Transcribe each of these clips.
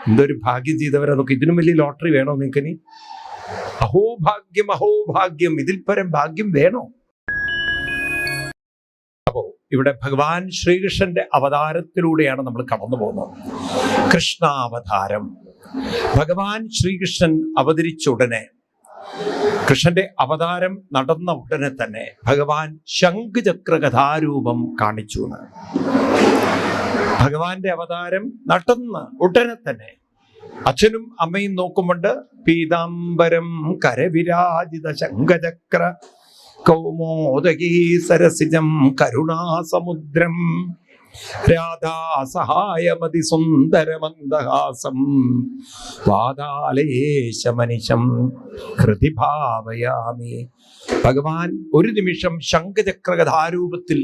എന്തൊരു ഭാഗ്യം ചെയ്തവരാ നോക്കി. ഇതിനും വലിയ ലോട്ടറി വേണോ നിങ്ങൾക്ക്? ഇനി അഹോഭാഗ്യം അഹോഭാഗ്യം, ഇതിൽ പരം ഭാഗ്യം വേണോ? അപ്പോ ഇവിടെ ഭഗവാൻ ശ്രീകൃഷ്ണന്റെ അവതാരത്തിലൂടെയാണ് നമ്മൾ കടന്നു പോകുന്നത്. കൃഷ്ണാവതാരം. ഭഗവാൻ ശ്രീകൃഷ്ണൻ അവതരിച്ച ഉടനെ, കൃഷ്ണന്റെ അവതാരം നടന്ന ഉടനെ തന്നെ ഭഗവാൻ ശംഖുചക്ര കഥാരൂപം കാണിച്ചു. ഭഗവാന്റെ അവതാരം നടന്ന ഉടനെ തന്നെ അച്ഛനും അമ്മയും നോക്കുമ്പോണ്ട് പീതാംബരം കരവിരാജിത ശംഖചക്ര കൗമോദകീ സരസിജം കരുണാസമുദ്രം രാധാസഹായമതി സുന്ദരമന്ദഹാസം വാതാലയേശമനിശം ഹൃദി ഭാവയാമി. ഭഗവാൻ ഒരു നിമിഷം ശംഖചക്ര കഥാരൂപത്തിൽ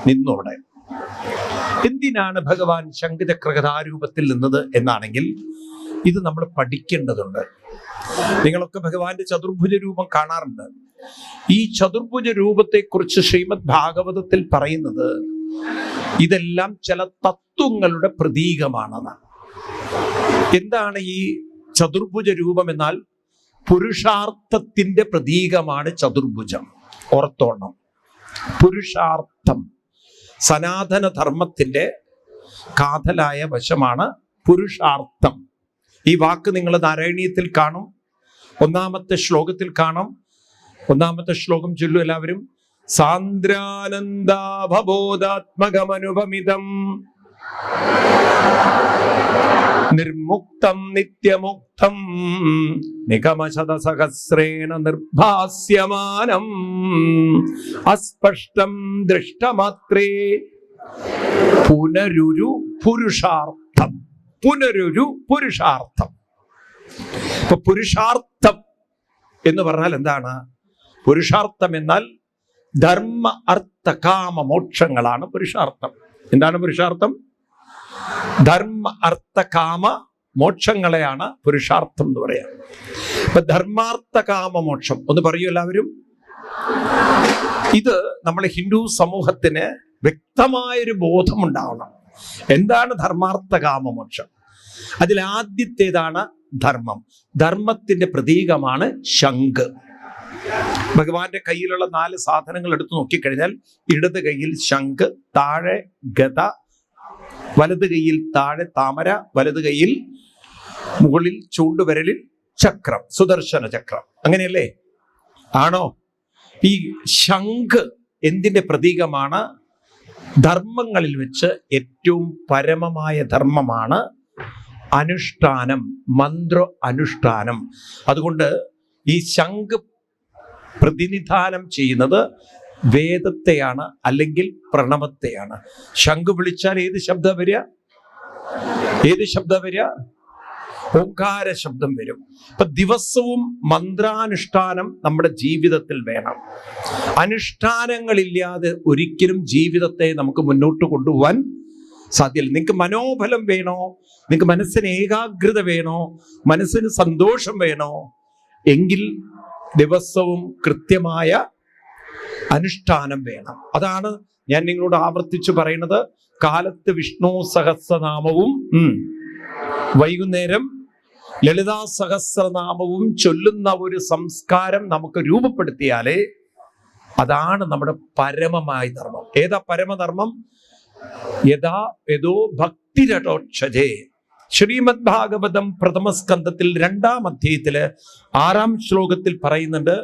നിന്നോടെ. എന്തിനാണ് ഭഗവാൻ ശംഖചക്ര കഥാരൂപത്തിൽ നിന്നത് എന്നാണെങ്കിൽ, ഇത് നമ്മൾ പഠിക്കേണ്ടതുണ്ട്. നിങ്ങളൊക്കെ ഭഗവാന്റെ ചതുർഭുജ രൂപം കാണാറുണ്ട്. ഈ ചതുർഭുജ രൂപത്തെക്കുറിച്ച് ശ്രീമദ് ഭാഗവതത്തിൽ പറയുന്നത് ഇതെല്ലാം ചില തത്വങ്ങളുടെ പ്രതീകമാണെന്ന്. എന്താണ് ഈ ചതുർഭുജ രൂപം എന്നാൽ? പുരുഷാർത്ഥത്തിന്റെ പ്രതീകമാണ് ചതുർഭുജം. ഓർത്തോണം, പുരുഷാർത്ഥം. സനാതന ധർമ്മത്തിന്റെ കാതലായ വശമാണ് പുരുഷാർത്ഥം. ഈ വാക്ക് നിങ്ങൾ നാരായണീയത്തിൽ കാണും. 1-ാമത്തെ ശ്ലോകത്തിൽ കാണും. 1-ാമത്തെ ശ്ലോകം ചൊല്ലും എല്ലാവരും. സാന്ദ്രാനന്ദാഭബോധാത്മകമനുപമിതം നിർമുക്തം നിത്യമുക്തം നിഗമശതസഹസ്രേണ നിർഭാസ്യമാനം അസ്പഷ്ടം ദൃഷ്ടമാത്രേ പുനരുരു പുരുഷാർത്ഥം. പുനരുരു പുരുഷാർത്ഥം. ഇപ്പൊ പുരുഷാർത്ഥം എന്ന് പറഞ്ഞാൽ എന്താണ്? പുരുഷാർത്ഥം എന്നാൽ ധർമ്മ അർത്ഥ കാമ മോക്ഷങ്ങളാണ് പുരുഷാർത്ഥം. എന്താണ് പുരുഷാർത്ഥം? ധർമ്മ അർത്ഥ കാമ മോക്ഷങ്ങളെയാണ് പുരുഷാർത്ഥം എന്ന് പറയാം. ഇപ്പൊ ധർമാർത്ഥ കാമ മോക്ഷം ഒന്ന് പറയൂ എല്ലാവരും. ഇത് നമ്മളെ ഹിന്ദു സമൂഹത്തിന് വ്യക്തമായൊരു ബോധമുണ്ടാവണം. എന്താണ് ധർമാർത്ഥ കാമ മോക്ഷം? അതിൽ ആദ്യത്തേതാണ് ധർമ്മം. ധർമ്മത്തിന്റെ പ്രതീകമാണ് ശംഖ്. ഭഗവാന്റെ കയ്യിലുള്ള 4 സാധനങ്ങൾ എടുത്തു നോക്കിക്കഴിഞ്ഞാൽ, ഇടത് കൈയിൽ ശംഖ്, താഴെ ഗദ, വലത് കൈയിൽ താഴെ താമര, വലത് കൈയിൽ മുകളിൽ ചൂണ്ടുവിരലിൽ ചക്രം, സുദർശന ചക്രം. അങ്ങനെയല്ലേ? ആണോ? ഈ ശംഖ് എന്തിന്റെ പ്രതീകമാണ്? ധർമ്മങ്ങളിൽ വെച്ച് ഏറ്റവും പരമമായ ധർമ്മമാണ് അനുഷ്ഠാനം, മന്ത്ര അനുഷ്ഠാനം. അതുകൊണ്ട് ഈ ശംഖ് പ്രതിനിധാനം ചെയ്യുന്നത് വേദത്തെയാണ്, അല്ലെങ്കിൽ പ്രണവത്തെയാണ്. ശംഖ് വിളിച്ചാൽ ഏത് ശബ്ദം വരിക? ഏത് ശബ്ദം വരിക? ഓംകാര ശബ്ദം വരും. ഇപ്പൊ ദിവസവും മന്ത്രാനുഷ്ഠാനം നമ്മുടെ ജീവിതത്തിൽ വേണം. അനുഷ്ഠാനങ്ങളില്ലാതെ ഒരിക്കലും ജീവിതത്തെ നമുക്ക് മുന്നോട്ട് കൊണ്ടുപോകാൻ സാധ്യമല്ല. നിങ്ങൾക്ക് മനോബലം വേണോ? നിങ്ങൾക്ക് മനസ്സിന് ഏകാഗ്രത വേണോ? മനസ്സിന് സന്തോഷം വേണോ? എങ്കിൽ ദിവസവും കൃത്യമായ അനുഷ്ഠാനം വേണം. അതാണ് ഞാൻ നിങ്ങളോട് ആവർത്തിച്ചു പറയുന്നത്. കാലത്ത് വിഷ്ണു സഹസ്രനാമവും വൈകുന്നേരം ലളിതാ സഹസ്രനാമവും ചൊല്ലുന്ന ഒരു സംസ്കാരം നമുക്ക് രൂപപ്പെടുത്തിയാലേ അതാണ് നമ്മുടെ പരമമായ ധർമ്മം. ഏതാ പരമധർമ്മം? യഥോ ഭക്തിരടോക്ഷജേ. ശ്രീമദ് ഭാഗവതം പ്രഥമസ്കന്ധത്തിൽ 2-ാം അധ്യായത്തില് 6-ാം ശ്ലോകത്തിൽ പറയുന്നുണ്ട്,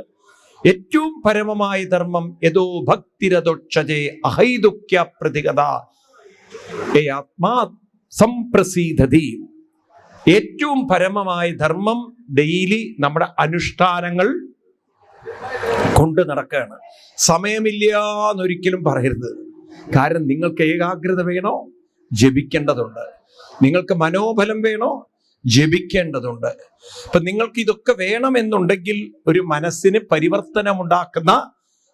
ഏറ്റവും പരമമായ ധർമ്മം യഥോ ഭക്തിരതോക്ഷജേ അഹൈതുക്യ പ്രതിഗത ആത്മാ സംപ്രസീദതി. ഏറ്റവും പരമമായ ധർമ്മം ഡെയിലി നമ്മുടെ അനുഷ്ഠാനങ്ങൾ കൊണ്ട് നടക്കുകയാണ്. സമയമില്ല എന്നൊരിക്കലും പറയരുത്. കാരണം നിങ്ങൾക്ക് ഏകാഗ്രത വേണോ? ജപിക്കേണ്ടതുണ്ട്. നിങ്ങൾക്ക് മനോബലം വേണോ? ജപിക്കേണ്ടതുണ്ട്. അപ്പൊ നിങ്ങൾക്ക് ഇതൊക്കെ വേണമെന്നുണ്ടെങ്കിൽ ഒരു മനസ്സിന് പരിവർത്തനമുണ്ടാക്കുന്ന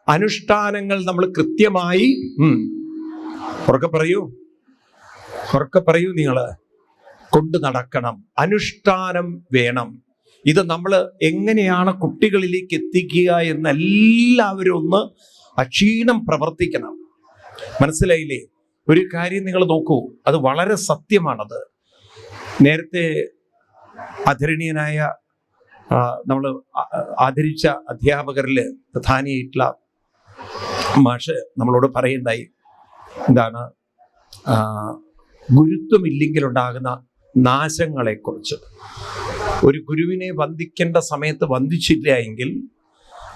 അനുഷ്ഠാനങ്ങൾ നമ്മൾ കൃത്യമായി ഉറക്കെ പറയൂ നിങ്ങള് കൊണ്ടു നടക്കണം. അനുഷ്ഠാനം വേണം. ഇത് നമ്മൾ എങ്ങനെയാണ് കുട്ടികളിലേക്ക് എത്തിക്കുക എന്ന് എല്ലാവരും ഒന്ന് അക്ഷീണം പ്രവർത്തിക്കണം. മനസ്സിലായില്ലേ? ഒരു കാര്യം നിങ്ങൾ നോക്കൂ, അത് വളരെ സത്യമാണത്. നേരത്തെ ആദരണീയനായ നമ്മൾ ആദരിച്ച അധ്യാപകരിൽ പ്രധാനിയായിട്ടുള്ള മാഷ് നമ്മളോട് പറയുണ്ടായി, എന്താണ് ഗുരുത്വമില്ലെങ്കിലുണ്ടാകുന്ന നാശങ്ങളെക്കുറിച്ച്. ഒരു ഗുരുവിനെ വന്ദിക്കേണ്ട സമയത്ത് വന്ദിച്ചില്ല എങ്കിൽ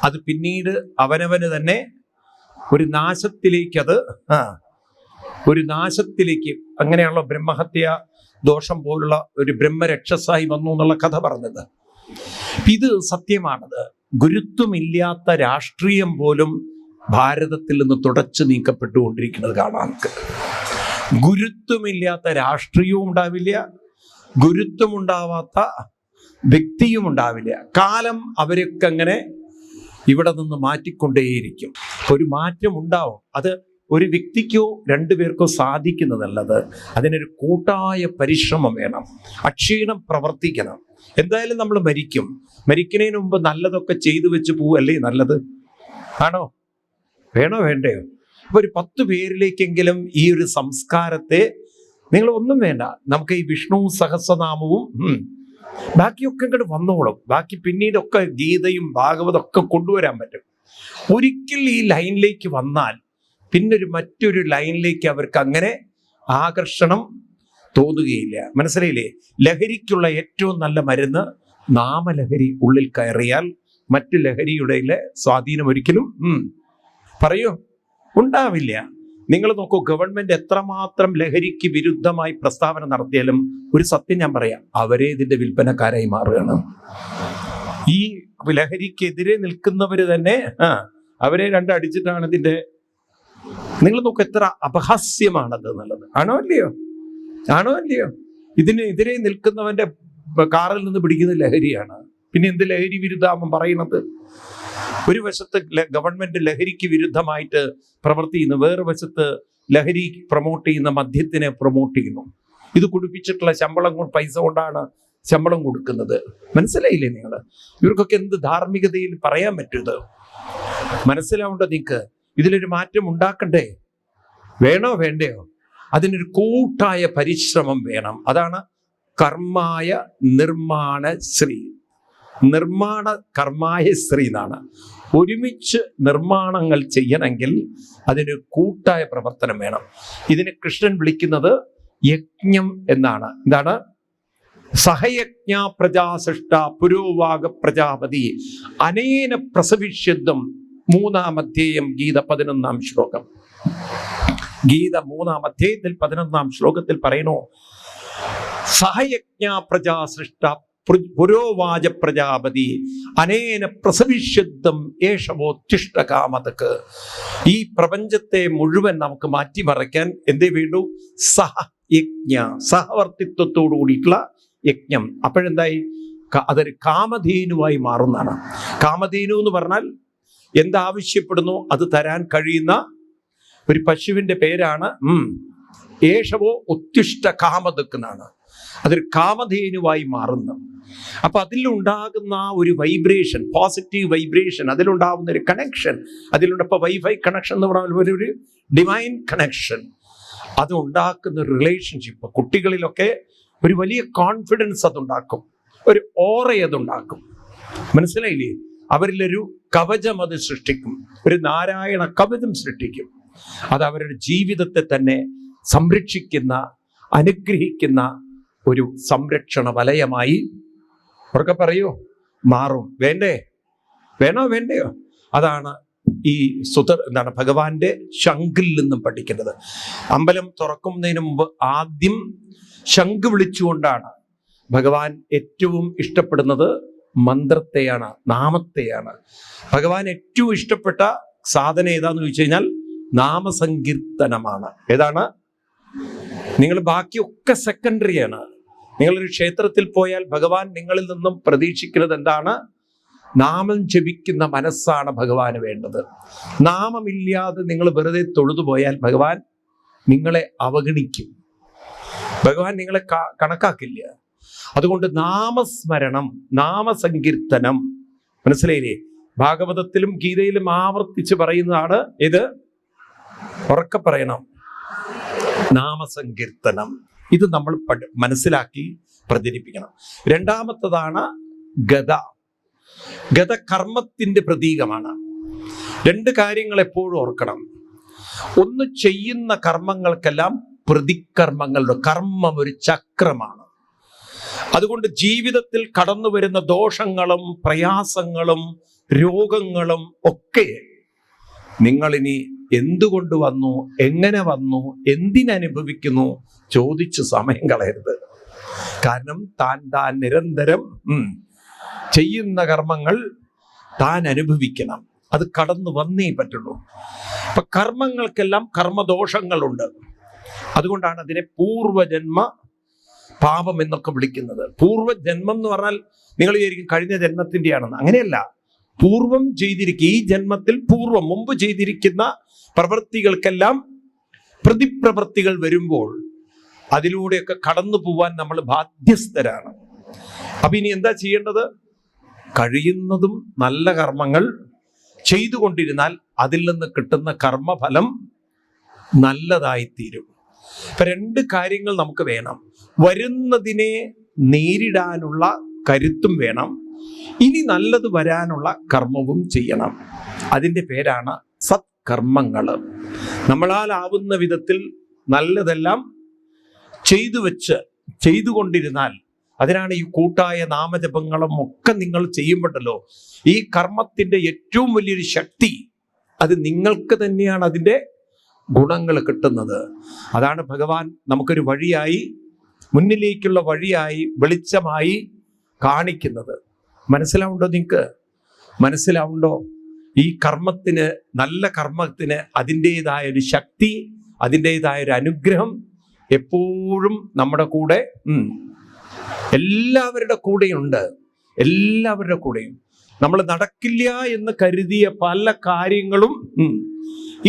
അത് പിന്നീട് അവനവന് തന്നെ ഒരു നാശത്തിലേക്ക് അങ്ങനെയുള്ള ബ്രഹ്മഹത്യ ദോഷം പോലുള്ള ഒരു ബ്രഹ്മരക്ഷസായി വന്നു എന്നുള്ള കഥ പറഞ്ഞത്. ഇത് സത്യമാണത്. ഗുരുത്വമില്ലാത്ത രാഷ്ട്രീയം പോലും ഭാരതത്തിൽ നിന്ന് തുടച്ചു നീക്കപ്പെട്ടുകൊണ്ടിരിക്കുന്നത് കാണാം നമുക്ക്. ഗുരുത്വമില്ലാത്ത രാഷ്ട്രീയവും ഉണ്ടാവില്ല, ഗുരുത്വമുണ്ടാവാത്ത വ്യക്തിയും ഉണ്ടാവില്ല. കാലം അവരൊക്കെ അങ്ങനെ ഇവിടെ നിന്ന് മാറ്റിക്കൊണ്ടേയിരിക്കും. ഒരു മാറ്റം ഉണ്ടാവും. അത് ഒരു വ്യക്തിക്കോ രണ്ടുപേർക്കോ സാധിക്കുന്നതല്ലത്. അതിനൊരു കൂട്ടായ പരിശ്രമം വേണം, അക്ഷീണം പ്രവർത്തിക്കണം. എന്തായാലും നമ്മൾ മരിക്കുന്നതിന് മുമ്പ് നല്ലതൊക്കെ ചെയ്തു വെച്ച് പോവല്ലേ നല്ലത്? ആണോ? വേണോ വേണ്ടയോ? അപ്പൊ ഒരു 10 പേരിലേക്കെങ്കിലും ഈ ഒരു സംസ്കാരത്തെ, നിങ്ങൾ ഒന്നും വേണ്ട, നമുക്ക് ഈ വിഷ്ണു സഹസ്രനാമവും ബാക്കിയൊക്കെ ഇങ്ങോട്ട് വന്നോളും. ബാക്കി പിന്നീടൊക്കെ ഗീതയും ഭാഗവതമൊക്കെ കൊണ്ടുവരാൻ പറ്റും. ഒരിക്കൽ ഈ ലൈനിലേക്ക് വന്നാൽ പിന്നെ മറ്റൊരു ലൈനിലേക്ക് അവർക്ക് അങ്ങനെ ആകർഷണം തോന്നുകയില്ല. മനസ്സിലായില്ലേ? ലഹരിക്കുള്ള ഏറ്റവും നല്ല മരുന്ന് നാമലഹരി ഉള്ളിൽ കയറിയാൽ മറ്റു ലഹരിയുടെ സ്വാധീനം ഒരിക്കലും പറയൂ ഉണ്ടാവില്ല. നിങ്ങൾ നോക്കൂ, ഗവൺമെന്റ് എത്രമാത്രം ലഹരിക്ക് വിരുദ്ധമായി പ്രസ്താവന നടത്തിയാലും ഒരു സത്യം ഞാൻ പറയാം, അവരെ ഇതിന്റെ വിൽപ്പനക്കാരായി മാറുകയാണ്. ഈ ലഹരിക്കെതിരെ നിൽക്കുന്നവര് തന്നെ അവരെ രണ്ടടിച്ചിട്ടാണ് ഇതിന്റെ. നിങ്ങൾ നോക്കൂ, എത്ര അപഹാസ്യമാണത് എന്നുള്ളത്. ആണോ അല്ലയോ? ഇതിനെതിരെ നിൽക്കുന്നവന്റെ കാറിൽ നിന്ന് പിടിക്കുന്ന ലഹരിയാണ്. പിന്നെ എന്ത് ലഹരി വിരുദ്ധാമം പറയുന്നത്? ഒരു വശത്ത് ഗവൺമെന്റ് ലഹരിക്ക് വിരുദ്ധമായിട്ട് പ്രവർത്തിക്കുന്നു, വേറെ വശത്ത് ലഹരി പ്രൊമോട്ട് ചെയ്യുന്ന മദ്യത്തിനെ പ്രൊമോട്ട് ചെയ്യുന്നു. ഇത് കുടിപ്പിച്ചിട്ടുള്ള പൈസ കൊണ്ടാണ് ശമ്പളം കൊടുക്കുന്നത്. മനസ്സിലായില്ലേ നിങ്ങൾ? ഇവർക്കൊക്കെ എന്ത് ധാർമ്മികതയിൽ പറയാൻ പറ്റൂത്? മനസ്സിലാവേണ്ട നിങ്ങൾക്ക്. ഇതിലൊരു മാറ്റം ഉണ്ടാക്കണ്ടേ? വേണോ വേണ്ടയോ? അതിനൊരു കൂട്ടായ പരിശ്രമം വേണം. അതാണ് കർമായ നിർമ്മാണ ശ്രീ. നിർമ്മാണ കർമായ ശ്രീ എന്നാണ്. ഒരുമിച്ച് നിർമ്മാണങ്ങൾ ചെയ്യണമെങ്കിൽ അതിന് കൂട്ടായ പ്രവർത്തനം വേണം. ഇതിനെ കൃഷ്ണൻ വിളിക്കുന്നത് യജ്ഞം എന്നാണ്. എന്താണ്? സഹയജ്ഞ പ്രജാസൃഷ്ട പുരോവാഗ പ്രജാപതി അനേന പ്രസവിഷ്യത്വം. 3-ാം അധ്യായം ഗീത 11-ാം ശ്ലോകം. ഗീത 3-ാം അധ്യായത്തിൽ 11-ാം ശ്ലോകത്തിൽ പറയുന്നു, സഹയജ്ഞ പ്രജാസൃഷ്ട പുരോവാച പ്രജാപതി അനേന പ്രസവിഷ്യത്വം ഏഷവോത്തിഷ്ട കാമതക്ക്. ഈ പ്രപഞ്ചത്തെ മുഴുവൻ നമുക്ക് മാറ്റിമറിക്കാൻ എന്തേ വേണ്ടു? സഹയജ്ഞ, സഹവർത്തിത്വത്തോടു കൂടിയിട്ടുള്ള യജ്ഞം. അപ്പോഴെന്തായി? അതൊരു കാമധേനുവായി മാറുന്നതാണ്. കാമധേനു എന്ന് പറഞ്ഞാൽ എന്താവശ്യപ്പെടുന്നു അത് തരാൻ കഴിയുന്ന ഒരു പശുവിന്റെ പേരാണ് ഏഷവോ ഉത്തിഷ്ട കാമതക്കെന്നാണ്. അതൊരു കാമധേനുവായി മാറുന്നു. അപ്പൊ അതിലുണ്ടാകുന്ന ഒരു വൈബ്രേഷൻ, പോസിറ്റീവ് വൈബ്രേഷൻ, അതിലുണ്ടാകുന്ന ഒരു കണക്ഷൻ, അതിലുണ്ടപ്പോ വൈഫൈ കണക്ഷൻ എന്ന് പറഞ്ഞാൽ ഒരു ഡിവൈൻ കണക്ഷൻ, അത് ഉണ്ടാക്കുന്ന ഒരു റിലേഷൻഷിപ്പ് കുട്ടികളിലൊക്കെ ഒരു വലിയ കോൺഫിഡൻസ് അതുണ്ടാക്കും, ഒരു ഓറ അതുണ്ടാക്കും. മനസ്സിലായില്ലേ? അവരിലൊരു കവചം അത് സൃഷ്ടിക്കും, ഒരു നാരായണ കവചം സൃഷ്ടിക്കും. അത് അവരുടെ ജീവിതത്തെ തന്നെ സംരക്ഷിക്കുന്ന, അനുഗ്രഹിക്കുന്ന ഒരു സംരക്ഷണ വലയമായി ഉറക്കെ പറയൂ മാറും. വേണോ വേണ്ടയോ? അതാണ് ഈ ഭഗവാന്റെ ശംഖിൽ നിന്നും പഠിക്കുന്നത്. അമ്പലം തുറക്കുന്നതിന് മുമ്പ് ആദ്യം ശംഖ് വിളിച്ചുകൊണ്ടാണ്. ഭഗവാൻ ഏറ്റവും ഇഷ്ടപ്പെടുന്നത് മന്ത്രത്തെയാണ്, നാമത്തെയാണ്. ഭഗവാൻ ഏറ്റവും ഇഷ്ടപ്പെട്ട സാധന ഏതാന്ന് ചോദിച്ചു കഴിഞ്ഞാൽ നാമസങ്കീർത്തനമാണ്. ഏതാണ്? നിങ്ങൾ ബാക്കിയൊക്കെ സെക്കൻഡറിയാണ്. നിങ്ങളൊരു ക്ഷേത്രത്തിൽ പോയാൽ ഭഗവാൻ നിങ്ങളിൽ നിന്നും പ്രതീക്ഷിക്കുന്നത് എന്താണ്? നാമം ജപിക്കുന്ന മനസ്സാണ് ഭഗവാന് വേണ്ടത്. നാമമില്ലാതെ നിങ്ങൾ വെറുതെ തൊഴുതുപോയാൽ ഭഗവാൻ നിങ്ങളെ അവഗണിക്കും, ഭഗവാൻ നിങ്ങളെ കണക്കാക്കില്ല. അതുകൊണ്ട് നാമസ്മരണം, നാമസങ്കീർത്തനം, മനസ്സിലായില്ലേ? ഭാഗവതത്തിലും ഗീതയിലും ആവർത്തിച്ച് പറയുന്നതാണ് ഇത്. ഉറക്കെ പറയണം, നാമസങ്കീർത്തനം. ഇത് നമ്മൾ മനസ്സിലാക്കി പ്രചരിപ്പിക്കണം. രണ്ടാമത്തതാണ് ഗദ. ഗദ കർമ്മത്തിന്റെ പ്രതീകമാണ്. രണ്ട് കാര്യങ്ങൾ എപ്പോഴും ഓർക്കണം. ഒന്ന്, ചെയ്യുന്ന കർമ്മങ്ങൾക്കെല്ലാം പ്രതികർമ്മങ്ങളുടെ കർമ്മം ഒരു ചക്രമാണ്. അതുകൊണ്ട് ജീവിതത്തിൽ കടന്നു വരുന്ന ദോഷങ്ങളും പ്രയാസങ്ങളും രോഗങ്ങളും ഒക്കെ നിങ്ങളിനി എന്തുകൊണ്ട് വന്നു, എങ്ങനെ വന്നു, എന്തിനനുഭവിക്കുന്നു ചോദിച്ച് സമയം കളയരുത്. കാരണം താൻ നിരന്തരം ചെയ്യുന്ന കർമ്മങ്ങൾ താൻ അനുഭവിക്കണം. അത് കടന്നു വന്നേ പറ്റുള്ളൂ. അപ്പൊ കർമ്മങ്ങൾക്കെല്ലാം കർമ്മദോഷങ്ങളുണ്ട്. അതുകൊണ്ടാണ് അതിനെ പൂർവജന്മ പാപം എന്നൊക്കെ വിളിക്കുന്നത്. പൂർവ്വജന്മം എന്ന് പറഞ്ഞാൽ നിങ്ങൾ വിചാരിക്കും കഴിഞ്ഞ ജന്മത്തിന്റെ ആണെന്ന്. അങ്ങനെയല്ല. പൂർവം ചെയ്തിരിക്കുക, ഈ ജന്മത്തിൽ മുമ്പ് ചെയ്തിരിക്കുന്ന പ്രവൃത്തികൾക്കെല്ലാം പ്രതിപ്രവൃത്തികൾ വരുമ്പോൾ അതിലൂടെയൊക്കെ കടന്നു പോവാൻ നമ്മൾ ബാധ്യസ്ഥരാണ്. അപ്പൊ ഇനി എന്താ ചെയ്യേണ്ടത്? കഴിയുന്നതും നല്ല കർമ്മങ്ങൾ ചെയ്തുകൊണ്ടിരുന്നാൽ അതിൽ നിന്ന് കിട്ടുന്ന കർമ്മഫലം നല്ലതായിത്തീരും. ഇപ്പൊ രണ്ട് കാര്യങ്ങൾ നമുക്ക് വേണം. വരുന്നതിനെ നേരിടാനുള്ള കരുത്തും വേണം, ഇനി നല്ലത് വരാനുള്ള കർമ്മവും ചെയ്യണം. അതിൻ്റെ പേരാണ് സത്കർമ്മങ്ങൾ. നമ്മളാലാവുന്ന വിധത്തിൽ നല്ലതെല്ലാം ചെയ്തുകൊണ്ടിരുന്നാൽ, അതിനാണ് ഈ കൂട്ടായ നാമജപങ്ങളും ഒക്കെ നിങ്ങൾ ചെയ്യുമ്പോഴല്ലോ ഈ കർമ്മത്തിന്റെ ഏറ്റവും വലിയൊരു ശക്തി അത് നിങ്ങൾക്ക് തന്നെയാണ് അതിൻ്റെ ഗുണങ്ങൾ കിട്ടുന്നത്. അതാണ് ഭഗവാൻ നമുക്കൊരു വഴിയായി, മുന്നിലേക്കുള്ള വഴിയായി, വെളിച്ചമായി കാണിക്കുന്നത്. മനസ്സിലാവുണ്ടോ? നിങ്ങൾക്ക് മനസ്സിലാവുണ്ടോ? ഈ കർമ്മത്തിന്, നല്ല കർമ്മത്തിന് അതിൻ്റെതായ ഒരു ശക്തി, അതിൻ്റെതായ ഒരു അനുഗ്രഹം എപ്പോഴും നമ്മുടെ കൂടെ, എല്ലാവരുടെ കൂടെയുണ്ട്. എല്ലാവരുടെ കൂടെയും നമ്മൾ നടക്കില്ല എന്ന് കരുതിയ പല കാര്യങ്ങളും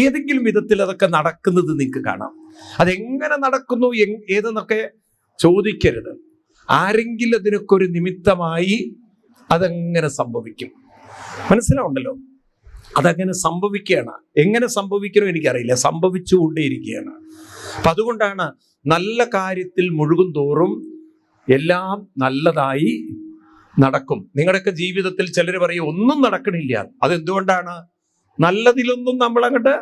ഏതെങ്കിലും വിധത്തിൽ അതൊക്കെ നടക്കുന്നത് നിങ്ങൾക്ക് കാണാം. അതെങ്ങനെ നടക്കുന്നു ഏതെന്നൊക്കെ ചോദിക്കരുത്. ആരെങ്കിലും അതിനൊക്കെ ഒരു നിമിത്തമായി അതെങ്ങനെ സംഭവിക്കും. മനസ്സിലാവുണ്ടല്ലോ? അതങ്ങനെ സംഭവിക്കുകയാണ്. എങ്ങനെ സംഭവിക്കണോ എനിക്കറിയില്ല, സംഭവിച്ചുകൊണ്ടേയിരിക്കുകയാണ്. അപ്പൊ അതുകൊണ്ടാണ് നല്ല കാര്യത്തിൽ മുഴുകും തോറും എല്ലാം നല്ലതായി നടക്കും. നിങ്ങളുടെയൊക്കെ ജീവിതത്തിൽ ചിലർ പറയും ഒന്നും നടക്കണില്ല. അതെന്തുകൊണ്ടാണ്? നല്ലതിലൊന്നും നമ്മൾ അങ്ങോട്ട്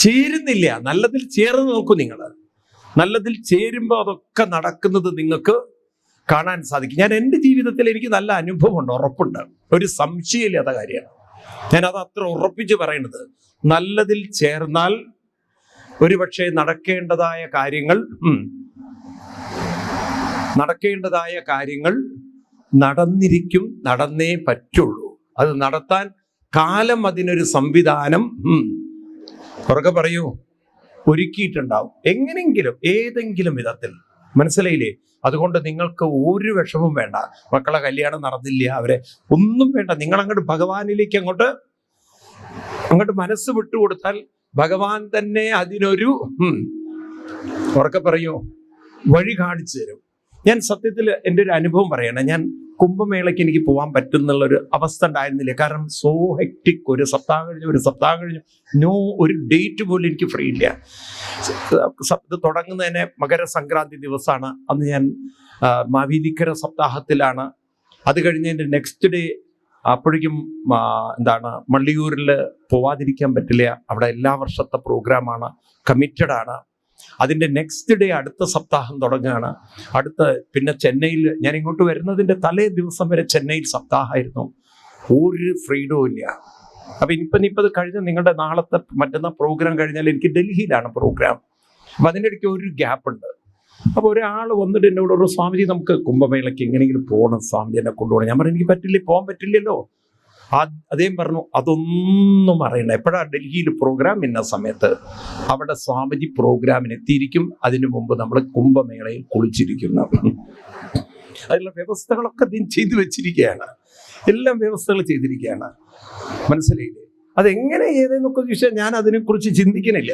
ചേരുന്നില്ല. നല്ലതിൽ ചേർന്ന് നോക്കൂ. നിങ്ങൾ നല്ലതിൽ ചേരുമ്പോൾ അതൊക്കെ നടക്കുന്നത് നിങ്ങൾക്ക് കാണാൻ സാധിക്കും. ഞാൻ എൻ്റെ ജീവിതത്തിൽ എനിക്ക് നല്ല അനുഭവമുണ്ട്, ഉറപ്പുണ്ട്, ഒരു സംശയമില്ലാത്ത കാര്യമാണ്. ഞാനത് അത്ര ഉറപ്പിച്ച് പറയുന്നത്. നല്ലതിൽ ചേർന്നാൽ ഒരുപക്ഷെ നടക്കേണ്ടതായ കാര്യങ്ങൾ നടന്നിരിക്കും, നടന്നേ പറ്റുള്ളൂ. അത് നടത്താൻ കാലം അതിനൊരു സംവിധാനം ഉറക്കെ പറയൂ ഒരുക്കിയിട്ടുണ്ടാവും. എങ്ങനെങ്കിലും ഏതെങ്കിലും വിധത്തിൽ. മനസ്സിലായില്ലേ? അതുകൊണ്ട് നിങ്ങൾക്ക് ഒരു വിഷമവും വേണ്ട. മക്കളെ കല്യാണം നടന്നില്ല, അവരെ ഒന്നും വേണ്ട. നിങ്ങൾ അങ്ങോട്ട് ഭഗവാനിലേക്ക് അങ്ങോട്ട് മനസ്സ് വിട്ടുകൊടുത്താൽ ഭഗവാൻ തന്നെ അതിനൊരു ഉറക്കെ പറയൂ വഴി കാണിച്ചു തരും. ഞാൻ സത്യത്തിൽ എൻ്റെ ഒരു അനുഭവം പറയണം. ഞാൻ കുംഭമേളയ്ക്ക് എനിക്ക് പോകാൻ പറ്റുന്നുള്ളൊരു അവസ്ഥ ഉണ്ടായിരുന്നില്ല. കാരണം സോ ഹെക്റ്റിക്. ഒരു സപ്താഹം കഴിഞ്ഞു നോ ഒരു ഡേറ്റ് പോലും എനിക്ക് ഫ്രീ ഇല്ല. ഇത് തുടങ്ങുന്നതിന് മകരസംക്രാന്തി ദിവസമാണ്. അന്ന് ഞാൻ മാവേലിക്കര സപ്താഹത്തിലാണ്. അത് കഴിഞ്ഞതിൻ്റെ നെക്സ്റ്റ് ഡേ അപ്പോഴേക്കും മള്ളിയൂരിൽ പോവാതിരിക്കാൻ പറ്റില്ല. അവിടെ എല്ലാ വർഷത്തെ പ്രോഗ്രാമാണ്, കമ്മിറ്റഡാണ്. അതിൻ്റെ നെക്സ്റ്റ് ഡേ അടുത്ത സപ്താഹം തുടങ്ങുകയാണ്. പിന്നെ ചെന്നൈയിൽ, ഞാൻ ഇങ്ങോട്ട് വരുന്നതിൻ്റെ തലേ ദിവസം വരെ ചെന്നൈയിൽ സപ്താഹമായിരുന്നു. ഒരു ഫ്രീഡവും ഇല്ല. അപ്പം ഇനിയിപ്പോൾ ഇത് കഴിഞ്ഞ നിങ്ങളുടെ മറ്റന്നാൾ പ്രോഗ്രാം കഴിഞ്ഞാൽ എനിക്ക് ഡൽഹിയിലാണ് പ്രോഗ്രാം. അപ്പം അതിൻ്റെ ഇടയ്ക്ക് ഒരു ഗ്യാപ്പ് ഉണ്ട്. അപ്പോൾ ഒരാൾ വന്നിട്ട് എന്നോട് ഒരു സ്വാമിജി നമുക്ക് കുംഭമേളയ്ക്ക് എങ്ങനെയെങ്കിലും പോകണം, സ്വാമിജി എന്നെ കൊണ്ടുപോകണം. ഞാൻ പറഞ്ഞു എനിക്ക് പറ്റില്ല, പോകാൻ പറ്റില്ലല്ലോ. അദ്ദേഹം പറഞ്ഞു അതൊന്നും അറിയണ്ട, എപ്പോഴാണ് ഡൽഹിയിൽ പ്രോഗ്രാം ഇന്ന സമയത്ത് അവിടെ സ്വാമിജി പ്രോഗ്രാമിന് എത്തിയിരിക്കും, അതിനു മുമ്പ് നമ്മൾ കുംഭമേളയിൽ കുളിച്ചിരിക്കുന്നു. അതിനുള്ള വ്യവസ്ഥകളൊക്കെ ചെയ്തു വെച്ചിരിക്കുകയാണ്. എല്ലാം വ്യവസ്ഥകൾ ചെയ്തിരിക്കുകയാണ്. മനസ്സിലായില്ലേ? അതെങ്ങനെ ഏതെന്നൊക്കെ ചോദിച്ചാൽ ഞാൻ അതിനെക്കുറിച്ച് ചിന്തിക്കുന്നില്ല.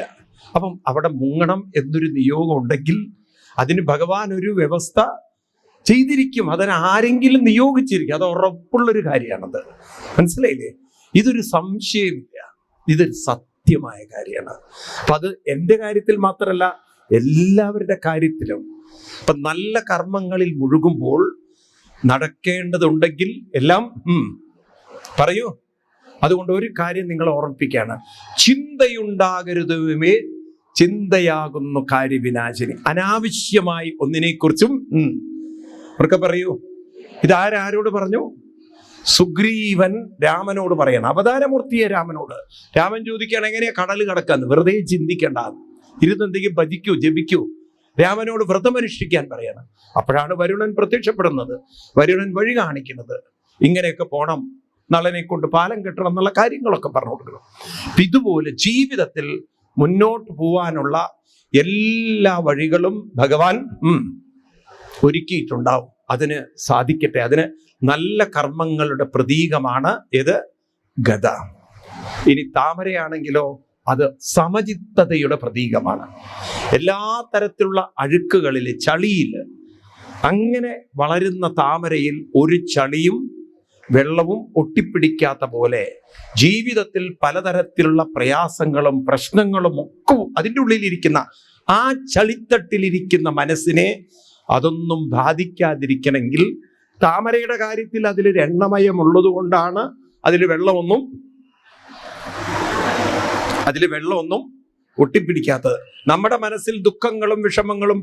അപ്പം അവിടെ മുങ്ങണം എന്നൊരു നിയോഗം ഉണ്ടെങ്കിൽ അതിന് ഭഗവാൻ ഒരു വ്യവസ്ഥ ചെയ്തിരിക്കും. അതിന് ആരെങ്കിലും നിയോഗിച്ചിരിക്കും. അത് ഉറപ്പുള്ളൊരു കാര്യമാണത്. മനസ്സിലായില്ലേ? ഇതൊരു സംശയമില്ല, ഇതൊരു സത്യമായ കാര്യമാണ്. അപ്പൊ അത് എൻ്റെ കാര്യത്തിൽ മാത്രമല്ല, എല്ലാവരുടെ കാര്യത്തിലും അപ്പൊ നല്ല കർമ്മങ്ങളിൽ മുഴുകുമ്പോൾ നടക്കേണ്ടതുണ്ടെങ്കിൽ എല്ലാം പറയൂ. അതുകൊണ്ട് ഒരു കാര്യം നിങ്ങൾ ഓർമ്മിപ്പിക്കുകയാണ്, ചിന്തയുണ്ടാകരുതുമേ ചിന്തയാകുന്നു കാര്യവിനാശിനി. അനാവശ്യമായി ഒന്നിനെക്കുറിച്ചും അവർക്ക് പറയൂ. ഇതാരോട് പറഞ്ഞു? സുഗ്രീവൻ രാമനോട് പറയണം, അവതാരമൂർത്തിയെ രാമനോട്. രാമൻ ചോദിക്കുകയാണ് എങ്ങനെയാ കടൽ കടക്കാന്ന്. വെറുതെ ചിന്തിക്കേണ്ട, ഇരുന്നെന്തെങ്കിലും ഭജിക്കൂ ജപിക്കൂ. രാമനോട് വ്രതമനുഷ്ഠിക്കാൻ പറയണം. അപ്പോഴാണ് വരുണൻ പ്രത്യക്ഷപ്പെടുന്നത്, വരുണൻ വഴി കാണിക്കുന്നത്. ഇങ്ങനെയൊക്കെ പോണം, നളനെ കൊണ്ട് പാലം കെട്ടണം എന്നുള്ള കാര്യങ്ങളൊക്കെ പറഞ്ഞു കൊടുക്കണം. ഇതുപോലെ ജീവിതത്തിൽ മുന്നോട്ട് പോവാനുള്ള എല്ലാ വഴികളും ഭഗവാൻ ഒരുക്കിയിട്ടുണ്ടാവും. അതിന് സാധിക്കട്ടെ. അതിന് നല്ല കർമ്മങ്ങളുടെ പ്രതീകമാണ് ഇത് ഗദ. ഇനി താമരയാണെങ്കിലോ അത് സമചിത്തതയുടെ പ്രതീകമാണ്. എല്ലാ തരത്തിലുള്ള അഴുക്കുകളിൽ, ചളിയിൽ അങ്ങനെ വളരുന്ന താമരയിൽ ഒരു ചളിയും വെള്ളവും ഒട്ടിപ്പിടിക്കാത്ത പോലെ ജീവിതത്തിൽ പലതരത്തിലുള്ള പ്രയാസങ്ങളും പ്രശ്നങ്ങളും ഒക്കെ അതിൻ്റെ ഉള്ളിലിരിക്കുന്ന ആ ചളിത്തട്ടിലിരിക്കുന്ന മനസ്സിനെ അതൊന്നും ബാധിക്കാതിരിക്കണമെങ്കിൽ താമരയുടെ കാര്യത്തിൽ അതിലൊരു എണ്ണമയമുള്ളത് കൊണ്ടാണ് അതിൽ വെള്ളമൊന്നും ഒട്ടിപ്പിടിക്കാത്തത്. നമ്മുടെ മനസ്സിൽ ദുഃഖങ്ങളും വിഷമങ്ങളും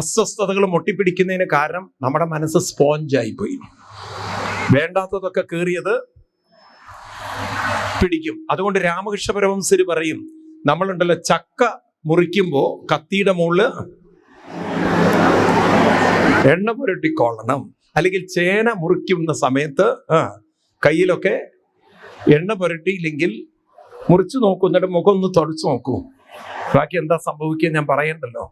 അസ്വസ്ഥതകളും ഒട്ടിപ്പിടിക്കുന്നതിന് കാരണം നമ്മുടെ മനസ്സ് സ്പോഞ്ചായി പോയി. വേണ്ടാത്തതൊക്കെ കയറിയത് പിടിക്കും. അതുകൊണ്ട് രാമകൃഷ്ണ പരമഹംസർ പറയും, നമ്മളുണ്ടല്ലോ ചക്ക മുറിക്കുമ്പോ കത്തിയുടെ മുകളിൽ എണ്ണ പുരട്ടിക്കൊള്ളണം. അല്ലെങ്കിൽ ചേന മുറിക്കുന്ന സമയത്ത് കയ്യിലൊക്കെ എണ്ണ പുരട്ടിയില്ലെങ്കിൽ മുറിച്ചു നോക്കൂ, എന്നിട്ട് മുഖം ഒന്ന് തുടച്ചു നോക്കൂ, ബാക്കി എന്താ സംഭവിക്കുക ഞാൻ പറയണ്ടല്ലോ.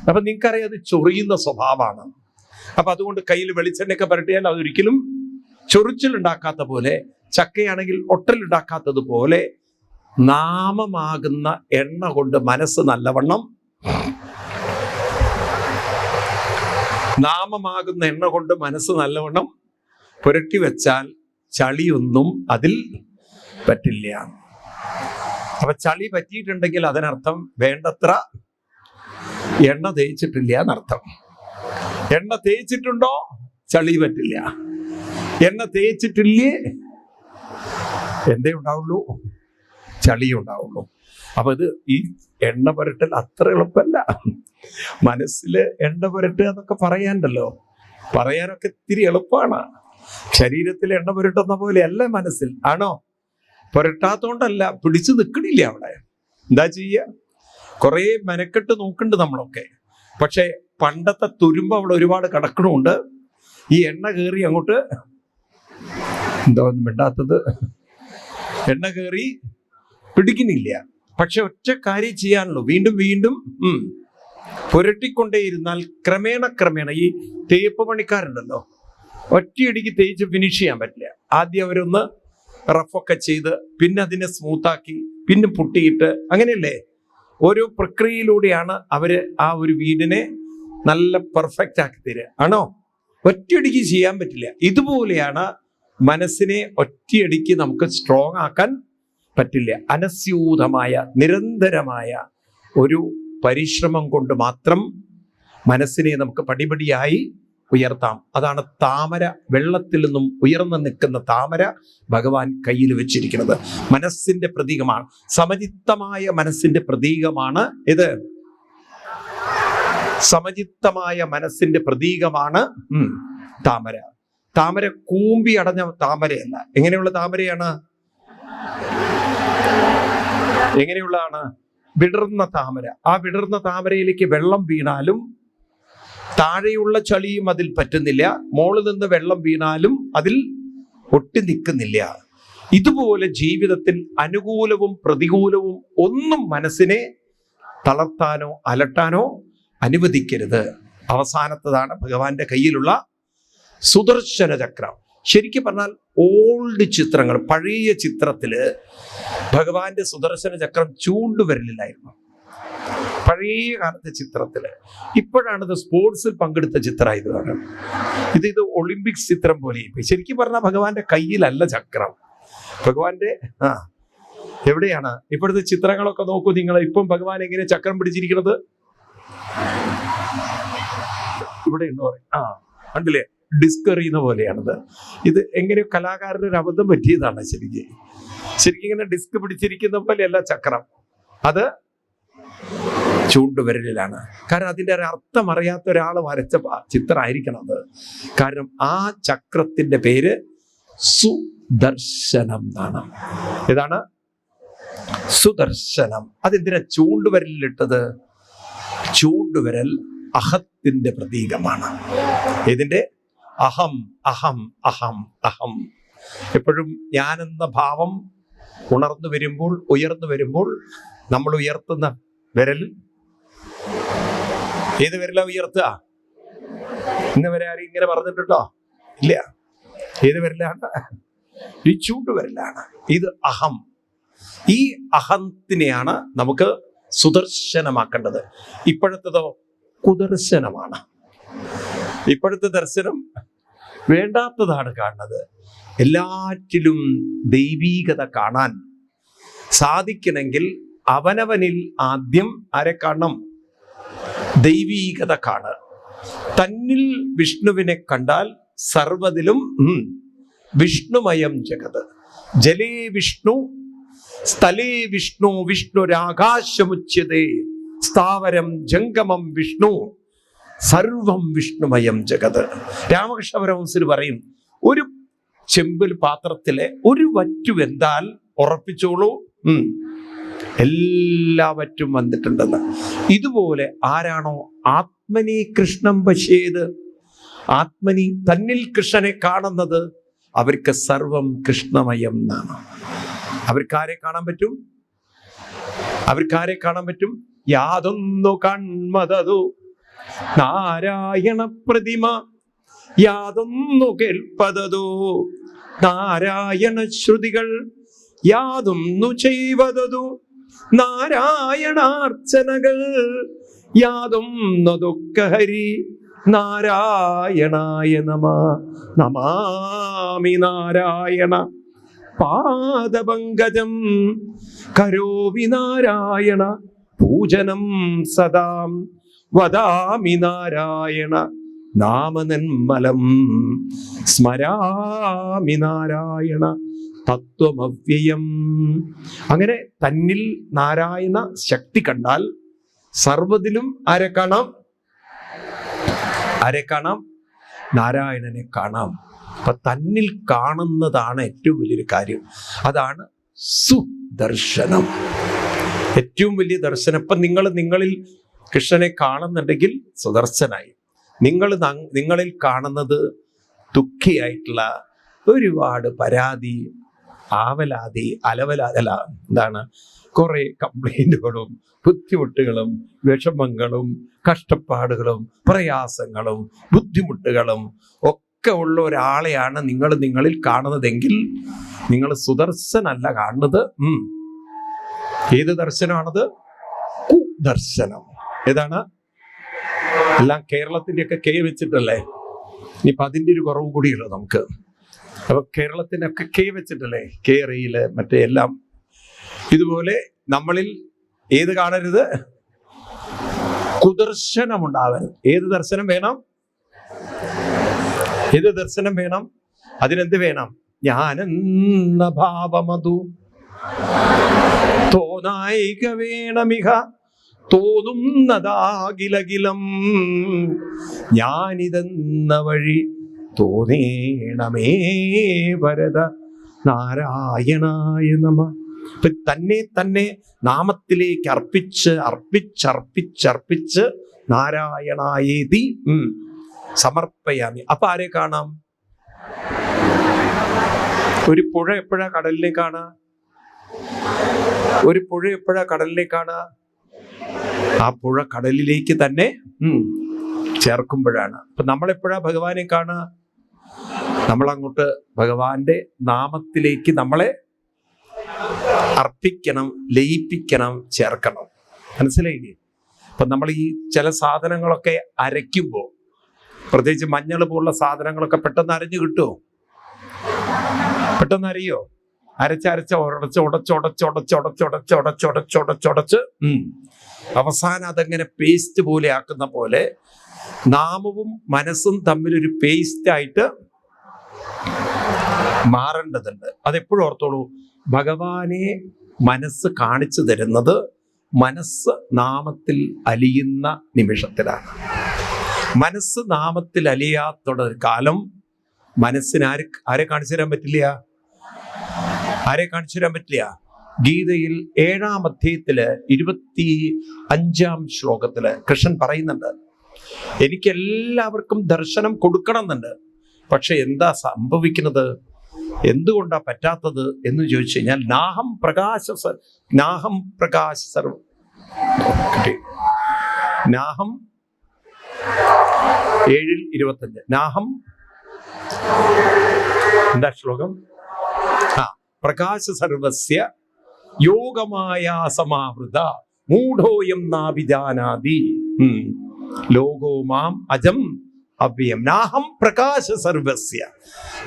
അപ്പൊ നിങ്ങൾക്കറിയാം അത് ചൊറിയുന്ന സ്വഭാവമാണ്. അപ്പൊ അതുകൊണ്ട് കയ്യിൽ വെളിച്ചെണ്ണയൊക്കെ പുരട്ടിയാൽ അതൊരിക്കലും ചൊറിച്ചിലുണ്ടാക്കാത്ത പോലെ, ചക്കയാണെങ്കിൽ ഒട്ടലുണ്ടാക്കാത്തത് പോലെ നാമമാകുന്ന എണ്ണ കൊണ്ട് മനസ്സ് നല്ലവണ്ണം പുരട്ടി വെച്ചാൽ ചളിയൊന്നും അതിൽ പറ്റില്ല. അപ്പൊ ചളി പറ്റിയിട്ടുണ്ടെങ്കിൽ അതിനർത്ഥം വേണ്ടത്ര എണ്ണ തേച്ചിട്ടില്ല എന്നർത്ഥം. എണ്ണ തേച്ചിട്ടുണ്ടോ ചളി പറ്റില്ല. എണ്ണ തേച്ചിട്ടില്ലേ എന്തേ ഉണ്ടാവുള്ളൂ? ചളി ഉണ്ടാവുള്ളൂ. അപ്പൊ ഇത് ഈ എണ്ണ പുരട്ടൽ അത്ര എളുപ്പമല്ല. മനസ്സിൽ എണ്ണ പുരട്ടുക എന്നൊക്കെ പറയാനൊക്കെ ഇത്തിരി എളുപ്പമാണ്. ശരീരത്തിൽ എണ്ണ പുരട്ടുന്ന പോലെയല്ല മനസ്സിൽ. ആണോ? പുരട്ടാത്തോണ്ടല്ല, പിടിച്ചു നിൽക്കണില്ല അവിടെ. എന്താ ചെയ്യുക? കുറേ മെനക്കെട്ട് നോക്കുന്നുണ്ട് നമ്മളൊക്കെ. പക്ഷെ പണ്ടത്തെ തുരുമ്പ് അവിടെ ഒരുപാട് കിടക്കണമുണ്ട്. ഈ എണ്ണ കയറി അങ്ങോട്ട് എന്താ മിണ്ടാത്തത്? എണ്ണ കയറി പിടിക്കുന്നില്ല. പക്ഷെ ഒറ്റ കാര്യം ചെയ്യാനുള്ളൂ, വീണ്ടും വീണ്ടും പുരട്ടിക്കൊണ്ടേയിരുന്നാൽ ക്രമേണ ഈ തേപ്പ് പണിക്കാരുണ്ടല്ലോ, ഒറ്റയടിക്ക് തേച്ച് ഫിനിഷ് ചെയ്യാൻ പറ്റില്ല. ആദ്യം അവരൊന്ന് റഫൊക്കെ ചെയ്ത് പിന്നെ അതിനെ സ്മൂത്താക്കി പിന്നെ പുട്ടിയിട്ട് അങ്ങനെയല്ലേ ഓരോ പ്രക്രിയയിലൂടെയാണ് അവര് ആ ഒരു വീടിനെ നല്ല പെർഫെക്റ്റ് ആക്കി തരിക. ആണോ? ഒറ്റയടിക്ക് ചെയ്യാൻ പറ്റില്ല. ഇതുപോലെയാണ് മനസ്സിനെ ഒറ്റയടിക്ക് നമുക്ക് സ്ട്രോങ് ആക്കാൻ പറ്റില്ല. അനസ്യൂതമായ നിരന്തരമായ ഒരു പരിശ്രമം കൊണ്ട് മാത്രം മനസ്സിനെ നമുക്ക് പടിപടിയായി ഉയർത്താം. അതാണ് താമര. വെള്ളത്തിൽ നിന്നും ഉയർന്നു നിൽക്കുന്ന താമര ഭഗവാൻ കയ്യിൽ വെച്ചിരിക്കുന്നത്. മനസ്സിന്റെ പ്രതീകമാണ്, സമചിത്തമായ മനസ്സിന്റെ പ്രതീകമാണ് ഇത്. സമചിത്തമായ മനസ്സിന്റെ പ്രതീകമാണ് താമര. താമര കൂമ്പി അടഞ്ഞ താമരയല്ല. എങ്ങനെയുള്ള താമരയാണ്? എങ്ങനെയുള്ളതാണ്? വിടർന്ന താമര. ആ വിടർന്ന താമരയിലേക്ക് വെള്ളം വീണാലും താഴെയുള്ള ചളിയും അതിൽ പറ്റുന്നില്ല, മോളിൽ നിന്ന് വെള്ളം വീണാലും അതിൽ ഒട്ടി നിൽക്കുന്നില്ല. ഇതുപോലെ ജീവിതത്തിൽ അനുകൂലവും പ്രതികൂലവും ഒന്നും മനസ്സിനെ തളർത്താനോ അലട്ടാനോ അനുവദിക്കരുത്. അവസാനത്തതാണ് ഭഗവാന്റെ കയ്യിലുള്ള സുദർശന ചക്രം. ശരിക്കും പറഞ്ഞാൽ ഓൾഡ് ചിത്രങ്ങൾ, പഴയ ചിത്രത്തില് ഭഗവാന്റെ സുദർശന ചക്രം ചൂണ്ടുവിരലിലായിരുന്നു. പഴയ കാലത്തെ ചിത്രത്തില്. ഇപ്പോഴാണിത് സ്പോർട്സിൽ പങ്കെടുത്ത ചിത്രമായതാണ്. ഇത് ഒളിമ്പിക്സ് ചിത്രം പോലെ. ശരിക്കും പറഞ്ഞാൽ ഭഗവാന്റെ കയ്യിലല്ല ചക്രം. ഭഗവാന്റെ എവിടെയാണ്? ഇപ്പോഴത്തെ ചിത്രങ്ങളൊക്കെ നോക്കൂ നിങ്ങൾ. ഇപ്പം ഭഗവാൻ എങ്ങനെ ചക്രം പിടിച്ചിരിക്കുന്നത്? ഇവിടെ എന്ന് പറയും. കണ്ടില്ലേ, ഡിസ്ക് എറിയുന്ന പോലെയാണിത്. ഇത് എങ്ങനെയോ കലാകാരന് ഒരു അബദ്ധം പറ്റിയതാണ്. ശരിക്കും ഇങ്ങനെ ഡിസ്ക് പിടിച്ചിരിക്കുന്ന പോലെയല്ല ചക്രം, അത് ചൂണ്ടുവിരലിലാണ്. കാരണം അതിൻ്റെ ഒരു അർത്ഥം അറിയാത്ത ഒരാൾ വരച്ച ചിത്രമായിരിക്കണം അത്. കാരണം ആ ചക്രത്തിന്റെ പേര് സുദർശനം എന്നാണ്. ഏതാണ്? സുദർശനം. അതെന്തിനാ ചൂണ്ടുവിരലിലിട്ടത്? ചൂണ്ടുവിരൽ അഹത്തിന്റെ പ്രതീകമാണ്. ഇതിന്റെ അഹം അഹം അഹം അഹം. എപ്പോഴും ഞാനെന്ന ഭാവം ഉണർന്നു വരുമ്പോൾ, ഉയർന്നു വരുമ്പോൾ നമ്മൾ ഉയർത്തുന്ന വിരൽ ഏത് വിരലാ ഉയർത്തുക? ഇന്ന് വരെ ആരും ഇങ്ങനെ പറഞ്ഞിട്ടുണ്ടോ? ഇല്ല. ഏത് വിരലാണ്? ഈ ചൂണ്ടുവിരലാണ്. ഇത് അഹം. ഈ അഹത്തിനെയാണ് നമുക്ക് സുദർശനമാക്കേണ്ടത്. ഇപ്പോഴത്തേതോ കുദർശനമാണ്. ഇപ്പോഴത്തെ ദർശനം വേണ്ടാത്തതാണ് കാണുന്നത്. എല്ലാറ്റിലും ദൈവീകത കാണാൻ സാധിക്കണമെങ്കിൽ അവനവനിൽ ആദ്യം ആരെ കാണണം? ദൈവീകത കാണുക. തന്നിൽ വിഷ്ണുവിനെ കണ്ടാൽ സർവ്വതിലും വിഷ്ണുമയം ജഗത്. ജലേ വിഷ്ണു, സ്ഥലേ വിഷ്ണു, വിഷ്ണുരാകാശമുച്യതേ, സ്ഥാവരം ജംഗമം വിഷ്ണു, സർവം വിഷ്ണുമയം ജഗത്. രാമകൃഷ്ണ പരമഹംസർ പറയും, ഒരു ചെമ്പിൽ പാത്രത്തിലെ ഒരു വറ്റു വെന്താൽ ഉറപ്പിച്ചോളൂ എല്ലാവറ്റും വന്നിട്ടുണ്ടെന്ന്. ഇതുപോലെ ആരാണോ ആത്മനി കൃഷ്ണം പശ്യേത്, ആത്മനി തന്നിൽ കൃഷ്ണനെ കാണുന്നത്, അവർക്ക് സർവം കൃഷ്ണമയം എന്നാണ്. അവർക്കാരെ കാണാൻ പറ്റും? അവർക്കാരെ കാണാൻ പറ്റും? യാതൊന്നു കൺമതതു നാരായണ പ്രതിമ, യാതൊന്നു കേൾപ്പതോ നാരായണ ശ്രുതികൾ, യാതൊന്നു ചെയ്വതതു നാരായണാർച്ചനകൾ, യാതൊന്നതൊക്കെ ഹരി നാരായണായ നമ. നമാമി നാരായണ പാദപങ്കജം, കരോമി നാരായണ പൂജനം സദാം, വദാമി നാരായണ നാമനിർമ്മലം, സ്മരാമി നാരായണ തത്വമവ്യയം. അങ്ങനെ തന്നിൽ നാരായണ ശക്തി കണ്ടാൽ സർവ്വതിലും ആരെ കാണാം? ആരെ കാണാം? നാരായണനെ കാണാം. അപ്പൊ തന്നിൽ കാണുന്നതാണ് ഏറ്റവും വലിയൊരു കാര്യം. അതാണ് സുദർശനം, ഏറ്റവും വലിയ ദർശനം. ഇപ്പൊ നിങ്ങളിൽ കൃഷ്ണനെ കാണുന്നുണ്ടെങ്കിൽ സുദർശനായി. നിങ്ങളിൽ കാണുന്നത് ദുഃഖിയായിട്ടുള്ള ഒരുപാട് പരാതി, ആവലാതി, എന്താണ്, കുറെ കംപ്ലൈന്റുകളും ബുദ്ധിമുട്ടുകളും വിഷമങ്ങളും കഷ്ടപ്പാടുകളും പ്രയാസങ്ങളും ബുദ്ധിമുട്ടുകളും ഒക്കെ ഉള്ള ഒരാളെയാണ് നിങ്ങളിൽ കാണുന്നതെങ്കിൽ നിങ്ങൾ സുദർശനല്ല കാണുന്നത്. ഏത് ദർശനമാണത്? കുദർശനം. ഏതാണ്? എല്ലാം കേരളത്തിൻ്റെയൊക്കെ കെ വെച്ചിട്ടല്ലേ? ഇനിയിപ്പോൾ അതിൻ്റെ ഒരു കുറവ് കൂടിയുള്ളൂ നമുക്ക്. അപ്പൊ കേരളത്തിനൊക്കെ കെ വെച്ചിട്ടല്ലേ? കേരളയില് മറ്റേ എല്ലാം. ഇതുപോലെ നമ്മളിൽ ഏത് കാണരുത്? കുദർശനം ഉണ്ടാവരുത്. ഏത് ദർശനം വേണം? ഏത് ദർശനം വേണം? അതിനെന്ത് വേണം? ഞാനെന്ന ഭാവമതു തോന്നായിക വേണമിക, തോന്നുന്നതാകിലകിലം ഞാനിതെന്ന വഴി തോന്നേണമേ വരദ നാരായണായ നമ. തന്നെ നാമത്തിലേക്ക് അർപ്പിച്ച് നാരായണായേതി സമർപ്പയാമി. അപ്പൊ ആരെ കാണാം? ഒരു പുഴ എപ്പോഴാ കടലിലേക്കാണ്? ഒരു പുഴ എപ്പോഴാ കടലിലേക്കാണ്? ആ പുഴ കടലിലേക്ക് തന്നെ ചേർക്കുമ്പോഴാണ്. അപ്പൊ നമ്മളെപ്പോഴാ ഭഗവാനെ കാണുക? നമ്മളങ്ങോട്ട് ഭഗവാന്റെ നാമത്തിലേക്ക് നമ്മളെ അർപ്പിക്കണം, ലയിപ്പിക്കണം, ചേർക്കണം. മനസ്സിലായില്ലേ? അപ്പൊ നമ്മൾ ഈ ചില സാധനങ്ങളൊക്കെ അരയ്ക്കുമ്പോൾ, പ്രത്യേകിച്ച് മഞ്ഞൾ പോലുള്ള സാധനങ്ങളൊക്കെ പെട്ടെന്ന് അരഞ്ഞു കിട്ടുമോ? പെട്ടെന്ന് അറിയോ? അരച്ച് ഉടച്ച് അവസാനം അതങ്ങനെ പേസ്റ്റ് പോലെ ആക്കുന്ന പോലെ നാമവും മനസ്സും തമ്മിലൊരു പേസ്റ്റായിട്ട് മാറേണ്ടതുണ്ട്. അതെപ്പോഴും ഓർത്തോളൂ. ഭഗവാനെ മനസ്സ് കാണിച്ചു തരുന്നത് മനസ്സ് നാമത്തിൽ അലിയുന്ന നിമിഷത്തിലാണ്. മനസ്സ് നാമത്തിൽ അലിയാത്തോടെ കാലം മനസ്സിന് ആരെ കാണിച്ചു തരാൻ പറ്റില്ല? ആരെ കാണിച്ചു തരാൻ പറ്റില്ല? ഗീതയിൽ 7-ാം അധ്യായത്തില് 25-ാം ശ്ലോകത്തില് കൃഷ്ണൻ പറയുന്നുണ്ട്, എനിക്ക് എല്ലാവർക്കും ദർശനം കൊടുക്കണം എന്നുണ്ട്. പക്ഷെ എന്താ സംഭവിക്കുന്നത്? എന്തുകൊണ്ടാ പറ്റാത്തത് എന്ന് ചോദിച്ചു കഴിഞ്ഞാൽ നാഹം പ്രകാശ സർവ നാഹം 7:25 നാഹം എന്താ ശ്ലോകം? പ്രകാശ സർവസ്യ യോഗമായ സമാവൃത മൂഢോയം നാഭിജാനാതി ലോകോ മാം അജം അവ്യം നാഹം പ്രകാശ സർവസ്യ.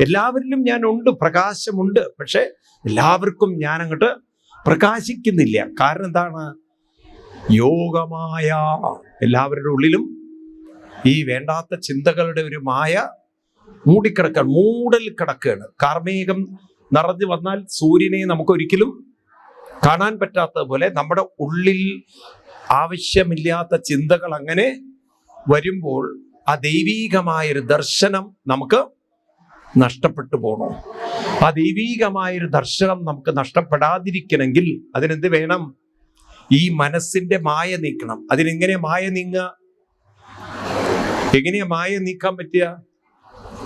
എല്ലാവരിലും ഞാൻ ഉണ്ട്, പ്രകാശമുണ്ട്. പക്ഷെ എല്ലാവർക്കും ഞാൻ അങ്ങോട്ട് പ്രകാശിക്കുന്നില്ല. കാരണം എന്താണ്? യോഗമായ എല്ലാവരുടെ ഉള്ളിലും ഈ വേണ്ടാത്ത ചിന്തകളുടെ ഒരു മായ മൂടിക്കിടക്കുകയാണ്, മൂടൽ കിടക്കുകയാണ്. കാർമേഘം നിറഞ്ഞു വന്നാൽ സൂര്യനെ നമുക്കൊരിക്കലും കാണാൻ പറ്റാത്തതുപോലെ നമ്മുടെ ഉള്ളിൽ ആവശ്യമില്ലാത്ത ചിന്തകൾ അങ്ങനെ വരുമ്പോൾ ആ ദൈവീകമായൊരു ദർശനം നമുക്ക് നഷ്ടപ്പെട്ടു പോകണം. ആ ദൈവീകമായൊരു ദർശനം നമുക്ക് നഷ്ടപ്പെടാതിരിക്കണമെങ്കിൽ അതിനെന്ത് വേണം? ഈ മനസ്സിന്റെ മായ നീക്കണം. അതിനെങ്ങനെ മായ നീങ്ങുക? എങ്ങനെയാ മായ നീക്കാൻ പറ്റുക?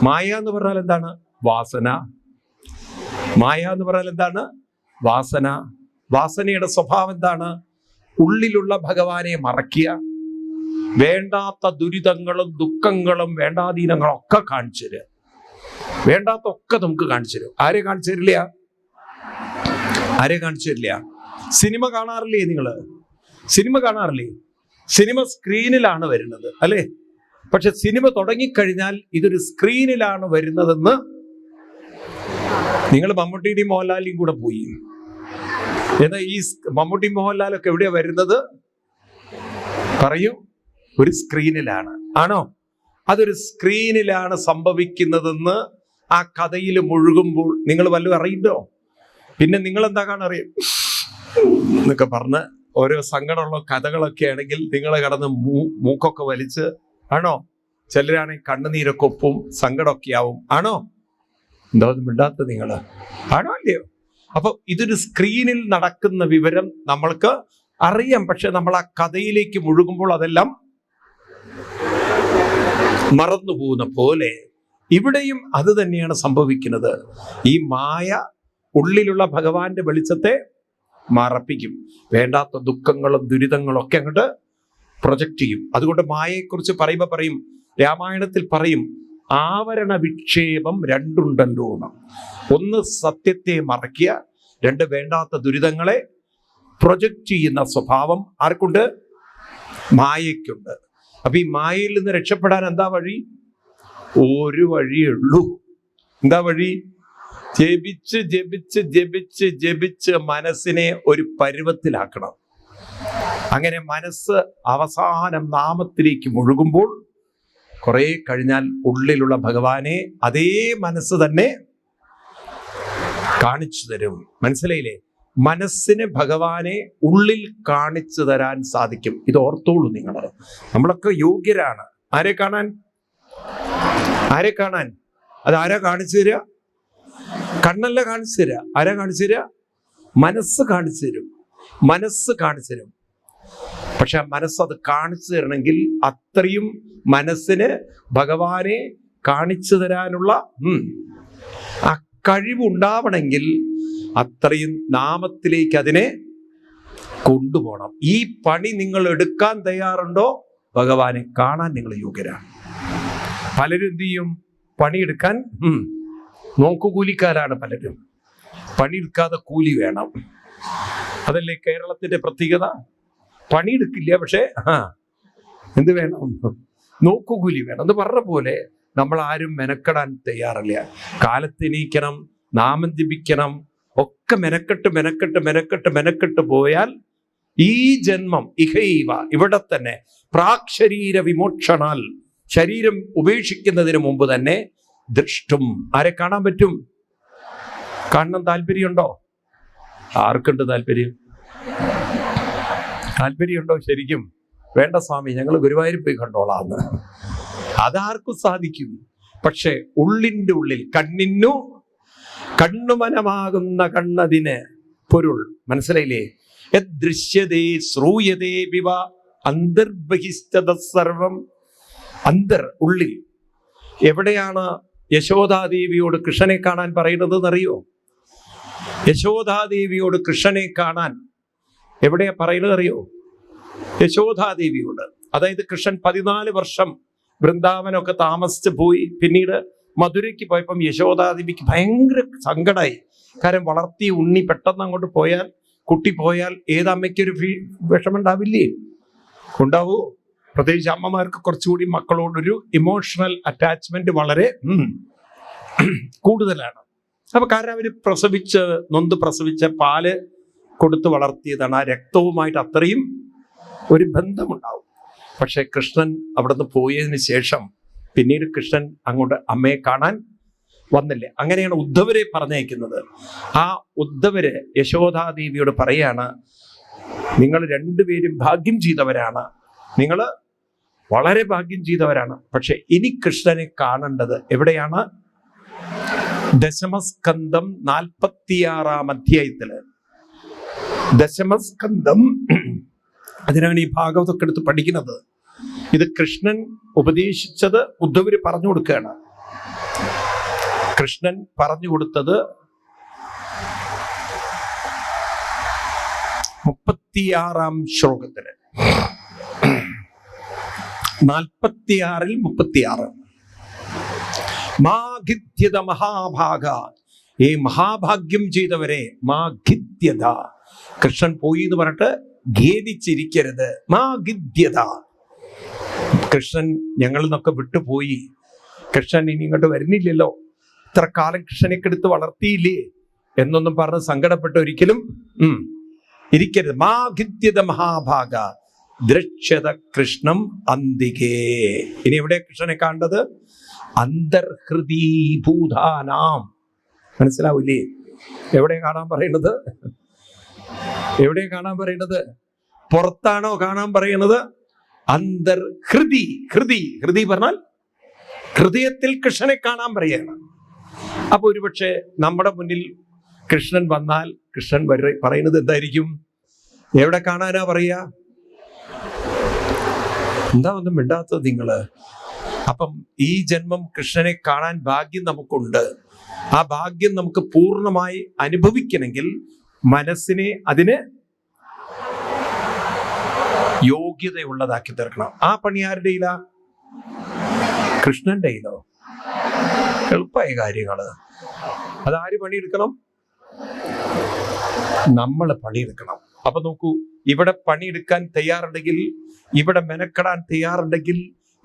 മായ എന്ന് പറഞ്ഞാൽ എന്താണ്? വാസന. മായ എന്ന് പറഞ്ഞാൽ എന്താണ്? വാസന. വാസനയുടെ സ്വഭാവം എന്താണ്? ഉള്ളിലുള്ള ഭഗവാനെ മറക്കുക, വേണ്ടാത്ത ദുരിതങ്ങളും ദുഃഖങ്ങളും വേണ്ടാധീനങ്ങളും ഒക്കെ കാണിച്ചു തരിക. വേണ്ടാത്ത ഒക്കെ നമുക്ക് കാണിച്ചു തരും. ആരെ കാണിച്ചു തരില്ല? ആരെ കാണിച്ചു തരില്ല? സിനിമ കാണാറില്ലേ നിങ്ങള്? സിനിമ കാണാറില്ലേ? സിനിമ സ്ക്രീനിലാണ് വരുന്നത് അല്ലേ? പക്ഷെ സിനിമ തുടങ്ങിക്കഴിഞ്ഞാൽ ഇതൊരു സ്ക്രീനിലാണ് വരുന്നതെന്ന് നിങ്ങൾ മമ്മൂട്ടിയുടെയും മോഹൻലാലിയും കൂടെ പോയി. എന്നാൽ ഈ മമ്മൂട്ടി മോഹൻലാലൊക്കെ എവിടെയാ വരുന്നത്? പറയൂ. ഒരു സ്ക്രീനിലാണ്. ആണോ? അതൊരു സ്ക്രീനിലാണ് സംഭവിക്കുന്നതെന്ന് ആ കഥയിൽ മുഴുകുമ്പോൾ നിങ്ങൾ വല്ലതും അറിയണ്ടോ? പിന്നെ നിങ്ങൾ എന്താ കാണറിയും എന്നൊക്കെ പറഞ്ഞ് ഓരോ സങ്കടമുള്ള കഥകളൊക്കെ ആണെങ്കിൽ നിങ്ങൾ കടന്ന് മൂക്കൊക്കെ വലിച്ച്, ആണോ? ചിലരാണെങ്കിൽ കണ്ണുനീരൊക്കെ ഒപ്പും സങ്കടമൊക്കെ ആവും. ആണോ? എന്തോ മിണ്ടാത്ത നിങ്ങള്? ആണോ അല്ലയോ? അപ്പൊ ഇതൊരു സ്ക്രീനിൽ നടക്കുന്ന വിവരം നമ്മൾക്ക് അറിയാം. പക്ഷെ നമ്മൾ ആ കഥയിലേക്ക് മുഴുകുമ്പോൾ അതെല്ലാം മറന്നുപോകുന്ന പോലെ ഇവിടെയും അത് തന്നെയാണ് സംഭവിക്കുന്നത്. ഈ മായ ഉള്ളിലുള്ള ഭഗവാന്റെ വെളിച്ചത്തെ മറപ്പിക്കും. വേണ്ടാത്ത ദുഃഖങ്ങളും ദുരിതങ്ങളും ഒക്കെ അങ്ങോട്ട് പ്രൊജക്റ്റ് ചെയ്യും. അതുകൊണ്ട് മായയെക്കുറിച്ച് പറയുമ്പോൾ പറയും, രാമായണത്തിൽ പറയും, ആവരണ വിക്ഷേപം രണ്ടുണ്ടല്ലോ എന്ന്. ഒന്ന് സത്യത്തെ മറയ്ക്കുക, രണ്ട് വേണ്ടാത്ത ദുരിതങ്ങളെ പ്രൊജക്റ്റ് ചെയ്യുന്ന സ്വഭാവം ആർക്കുണ്ട്? മായയ്ക്കുണ്ട്. അപ്പൊ ഈ മായയിൽ നിന്ന് രക്ഷപ്പെടാൻ എന്താ വഴി? ഒരു വഴിയേ ഉള്ളൂ. എന്താ വഴി? ജപിച്ച് ജപിച്ച് ജപിച്ച് ജപിച്ച് മനസ്സിനെ ഒരു പരുവത്തിലാക്കണം. അങ്ങനെ മനസ്സ് അവസാനം നാമത്തിലേക്ക് മുഴുകുമ്പോൾ കുറെ കഴിഞ്ഞാൽ ഉള്ളിലുള്ള ഭഗവാനെ അതേ മനസ്സ് തന്നെ കാണിച്ചു തരും. മനസ്സിലായില്ലേ? മനസ്സിന് ഭഗവാനെ ഉള്ളിൽ കാണിച്ചു തരാൻ സാധിക്കും. ഇത് ഓർത്തോളൂ നിങ്ങൾ. നമ്മളൊക്കെ യോഗ്യരാണ്. ആരെ കാണാൻ? ആരെ കാണാൻ? അത് ആരാ കാണിച്ചു തരിക? കണ്ണല്ല കാണിച്ചു തരിക. ആരാ കാണിച്ചു തരിക? മനസ്സ് കാണിച്ചു തരും. മനസ്സ് കാണിച്ചു തരും. പക്ഷെ ആ മനസ്സത് കാണിച്ചു തരണമെങ്കിൽ അത്രയും മനസ്സിന് ഭഗവാനെ കാണിച്ചു തരാനുള്ള ആ കഴിവുണ്ടാവണമെങ്കിൽ അത്രയും നാമത്തിലേക്ക് അതിനെ കൊണ്ടുപോകണം. ഈ പണി നിങ്ങൾ എടുക്കാൻ തയ്യാറുണ്ടോ? ഭഗവാനെ കാണാൻ നിങ്ങൾ യോഗ്യരാണ്. പലരും എന്ത് ചെയ്യും? പണിയെടുക്കാൻ നോക്കുകൂലിക്കാരാണ് പലരും. പണിയെടുക്കാതെ കൂലി വേണം. അതല്ലേ കേരളത്തിന്റെ പ്രത്യേകത? പണിയെടുക്കില്ല, പക്ഷെ എന്ത് വേണം? നോക്കുകൂലി വേണം. എന്ന് പറഞ്ഞ പോലെ നമ്മൾ ആരും മെനക്കെടാൻ തയ്യാറില്ല. കാലത്തെണീക്കണം, നാമം ജപിക്കണം, ഒക്കെ മെനക്കെട്ട് പോയാൽ ഈ ജന്മം ഇഹൈവ ഇവിടെ തന്നെ പ്രാക്ശരീര വിമോക്ഷണാൽ ശരീരം ഉപേക്ഷിക്കുന്നതിന് മുമ്പ് തന്നെ ദൃഷ്ടും. ആരെ കാണാൻ പറ്റും? കാണണം താല്പര്യമുണ്ടോ? ആർക്കുണ്ട് താല്പര്യം? താല്പര്യമുണ്ടോ ശരിക്കും? വേണ്ട സ്വാമി, ഞങ്ങൾ ഗുരുവായൂർ പോയി കണ്ടോളാന്ന്. അതാർക്കും സാധിക്കും. പക്ഷെ ഉള്ളിൻ്റെ ഉള്ളിൽ കണ്ണിനു കണ്ണുമനമാകുന്ന കണ്ണതിന് പൊരുൾ മനസ്സിലായില്ലേ? യദൃശ്യതേ ശ്രൂയതേ വിവ അന്തർബഹിഷ്ഠത സർവം. അന്തർ ഉള്ളിൽ. എവിടെയാണ് യശോദാദേവിയോട് കൃഷ്ണനെ കാണാൻ പറയുന്നത് എന്നറിയോ? യശോദാദേവിയോട് കൃഷ്ണനെ കാണാൻ എവിടെയാ പറയുന്നത് അറിയോ? യശോദാദേവിയോട്. അതായത് കൃഷ്ണൻ 14 വർഷം വൃന്ദാവനമൊക്കെ താമസിച്ച് പോയി. പിന്നീട് മധുരയ്ക്ക് പോയപ്പം യശോദാദേവിക്ക് ഭയങ്കര സങ്കടമായി. കാരണം വളർത്തിയ ഉണ്ണി പെട്ടെന്ന് അങ്ങോട്ട് പോയാൽ, കുട്ടി പോയാൽ ഏതമ്മയ്ക്കൊരു വിഷമുണ്ടാവില്ലേ? ഉണ്ടാവൂ. പ്രത്യേകിച്ച് അമ്മമാർക്ക് കുറച്ചുകൂടി മക്കളോടൊരു ഇമോഷണൽ അറ്റാച്ച്മെന്റ് വളരെ കൂടുതലാണ്. അപ്പൊ കാരണം അവര് നൊന്ത് പ്രസവിച്ച പാല് കൊടുത്ത് വളർത്തിയതാണ്. ആ രക്തവുമായിട്ട് അത്രയും ഒരു ബന്ധമുണ്ടാവും. പക്ഷെ കൃഷ്ണൻ അവിടുന്ന് പോയതിന് ശേഷം പിന്നീട് കൃഷ്ണൻ അങ്ങോട്ട് അമ്മയെ കാണാൻ വന്നില്ലേ. അങ്ങനെയാണ് ഉദ്ധവരെ പറഞ്ഞയക്കുന്നത്. ആ ഉദ്ധവര് യശോദാദേവിയോട് പറയാണ്, നിങ്ങൾ രണ്ടുപേരും ഭാഗ്യം ചെയ്തവരാണ്, നിങ്ങൾ വളരെ ഭാഗ്യം ചെയ്തവരാണ്. പക്ഷെ ഇനി കൃഷ്ണനെ കാണേണ്ടത് എവിടെയാണ്? ദശമസ്കന്ധം 46-ാം അധ്യായത്തില്. ദശമസ്കന്ധം, അതിനാണ് ഈ ഭാഗവതമൊക്കെ എടുത്ത് പഠിക്കുന്നത്. ഇത് കൃഷ്ണൻ ഉപദേശിച്ചത് ഉദ്ധവര് പറഞ്ഞു കൊടുക്കുകയാണ്. കൃഷ്ണൻ പറഞ്ഞു കൊടുത്തത് 36-ാം ശ്ലോകത്തില്. 46-ൽ 36. മാഖിദ്യത മഹാഭാഗ, ഈ മഹാഭാഗ്യം ചെയ്തവരെ, മാഖിദ്യത. കൃഷ്ണൻ പോയി എന്ന് പറഞ്ഞിട്ട് ഖേദിച്ചിരിക്കരുത്. മാഖിദ്യത. കൃഷ്ണൻ ഞങ്ങളിൽ നിന്നൊക്കെ വിട്ടുപോയി, കൃഷ്ണൻ ഇനി ഇങ്ങോട്ട് വരുന്നില്ലല്ലോ, ഇത്ര കാലം കൃഷ്ണനെ എടുത്ത് വളർത്തിയില്ലേ എന്നൊന്നും പറഞ്ഞ് സങ്കടപ്പെട്ട് ഒരിക്കലും ഇരിക്കരുത്. മാഖിദ്യത മഹാഭാഗ ദ്രക്ഷ്യത കൃഷ്ണം അന്തികേ. ഇനി എവിടെ കൃഷ്ണനെ കാണേണ്ടത്? അന്തർഹൃദീഭൂതാനാം. മനസ്സിലാവില്ലേ? എവിടെ കാണാൻ പറയുന്നത്? എവിടെ കാണാൻ പറയുന്നത്? പുറത്താണോ കാണാൻ പറയുന്നത്? അന്തർഹൃദി. ഹൃദി പറഞ്ഞാൽ ഹൃദയത്തിൽ കൃഷ്ണനെ കാണാൻ പറയണം. അപ്പൊ ഒരുപക്ഷെ നമ്മുടെ മുന്നിൽ കൃഷ്ണൻ വന്നാൽ കൃഷ്ണൻ പറയുന്നത് എന്തായിരിക്കും? എവിടെ കാണാനാ പറയാ? എന്താ ഒന്നും മിണ്ടാത്തത് നിങ്ങള്? അപ്പം ഈ ജന്മം കൃഷ്ണനെ കാണാൻ ഭാഗ്യം നമുക്കുണ്ട്. ആ ഭാഗ്യം നമുക്ക് പൂർണ്ണമായി അനുഭവിക്കണമെങ്കിൽ മനസ്സിനെ അതിന് യോഗ്യതയുള്ളതാക്കി തീർക്കണം. ആ പണി ആരുടെ ഇല്ല? കൃഷ്ണന്റെ ഇല്ലോ. എളുപ്പമായ കാര്യങ്ങള്. അതാര് പണിയെടുക്കണം? നമ്മൾ പണിയെടുക്കണം. അപ്പൊ നോക്കൂ, ഇവിടെ പണിയെടുക്കാൻ തയ്യാറുണ്ടെങ്കിൽ, ഇവിടെ മെനക്കെടാൻ തയ്യാറുണ്ടെങ്കിൽ,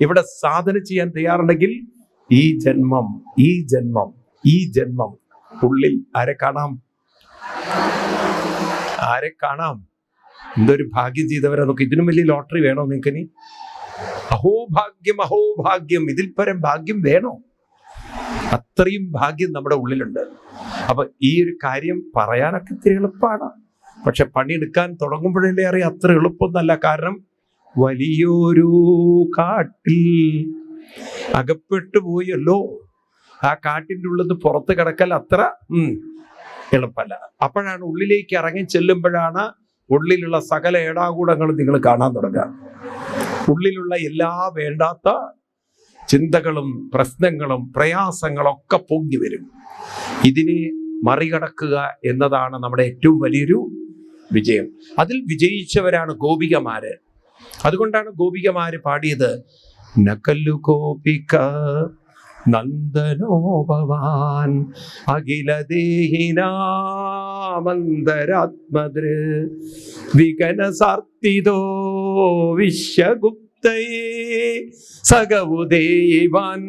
ഇവിടെ സാധന ചെയ്യാൻ തയ്യാറുണ്ടെങ്കിൽ ഈ ജന്മം ഉള്ളിൽ ആരെ കാണാം? എന്തൊരു ഭാഗ്യം ചെയ്തവരാ നോക്ക്. ഇതിനും വലിയ ലോട്ടറി വേണോ നിങ്ങൾക്കിനി? അഹോഭാഗ്യം. ഇതിൽ പരം ഭാഗ്യം വേണോ? അത്രയും ഭാഗ്യം നമ്മുടെ ഉള്ളിലുണ്ട്. അപ്പൊ ഈ ഒരു കാര്യം പറയാനൊക്കെ ഇത്തിരി എളുപ്പമാണ്. പക്ഷെ പണിയെടുക്കാൻ തുടങ്ങുമ്പോഴല്ലേ അറിയാം അത്ര എളുപ്പമൊന്നല്ല. കാരണം വലിയൊരു കാട്ടിൽ അകപ്പെട്ടു പോയല്ലോ. ആ കാട്ടിൻ്റെ ഉള്ളിൽ നിന്ന് പുറത്ത് കിടക്കൽ അത്ര എളുപ്പമല്ല. അപ്പോഴാണ് ഉള്ളിലേക്ക് ഇറങ്ങി ചെല്ലുമ്പോഴാണ് ഉള്ളിലുള്ള സകല ഏടാകൂടങ്ങളും നിങ്ങൾ കാണാൻ തുടങ്ങുക. ഉള്ളിലുള്ള എല്ലാ വേണ്ടാത്ത ചിന്തകളും പ്രശ്നങ്ങളും പ്രയാസങ്ങളും ഒക്കെ പൊങ്ങി വരും. ഇതിനെ മറികടക്കുക എന്നതാണ് നമ്മുടെ ഏറ്റവും വലിയൊരു വിജയം. അതിൽ വിജയിച്ചവരാണ് ഗോപികമാര്. അതുകൊണ്ടാണ് ഗോപികമാര് പാടിയത് നകല്ലു ഗോപിക നന്ദനോ ഭവാൻ അഖിലദേഹിനാമന്തരാത്മദൃ വികനസാർത്തിതോ വിശ്വഗുപ്തയേ സഗവുദേവാൻ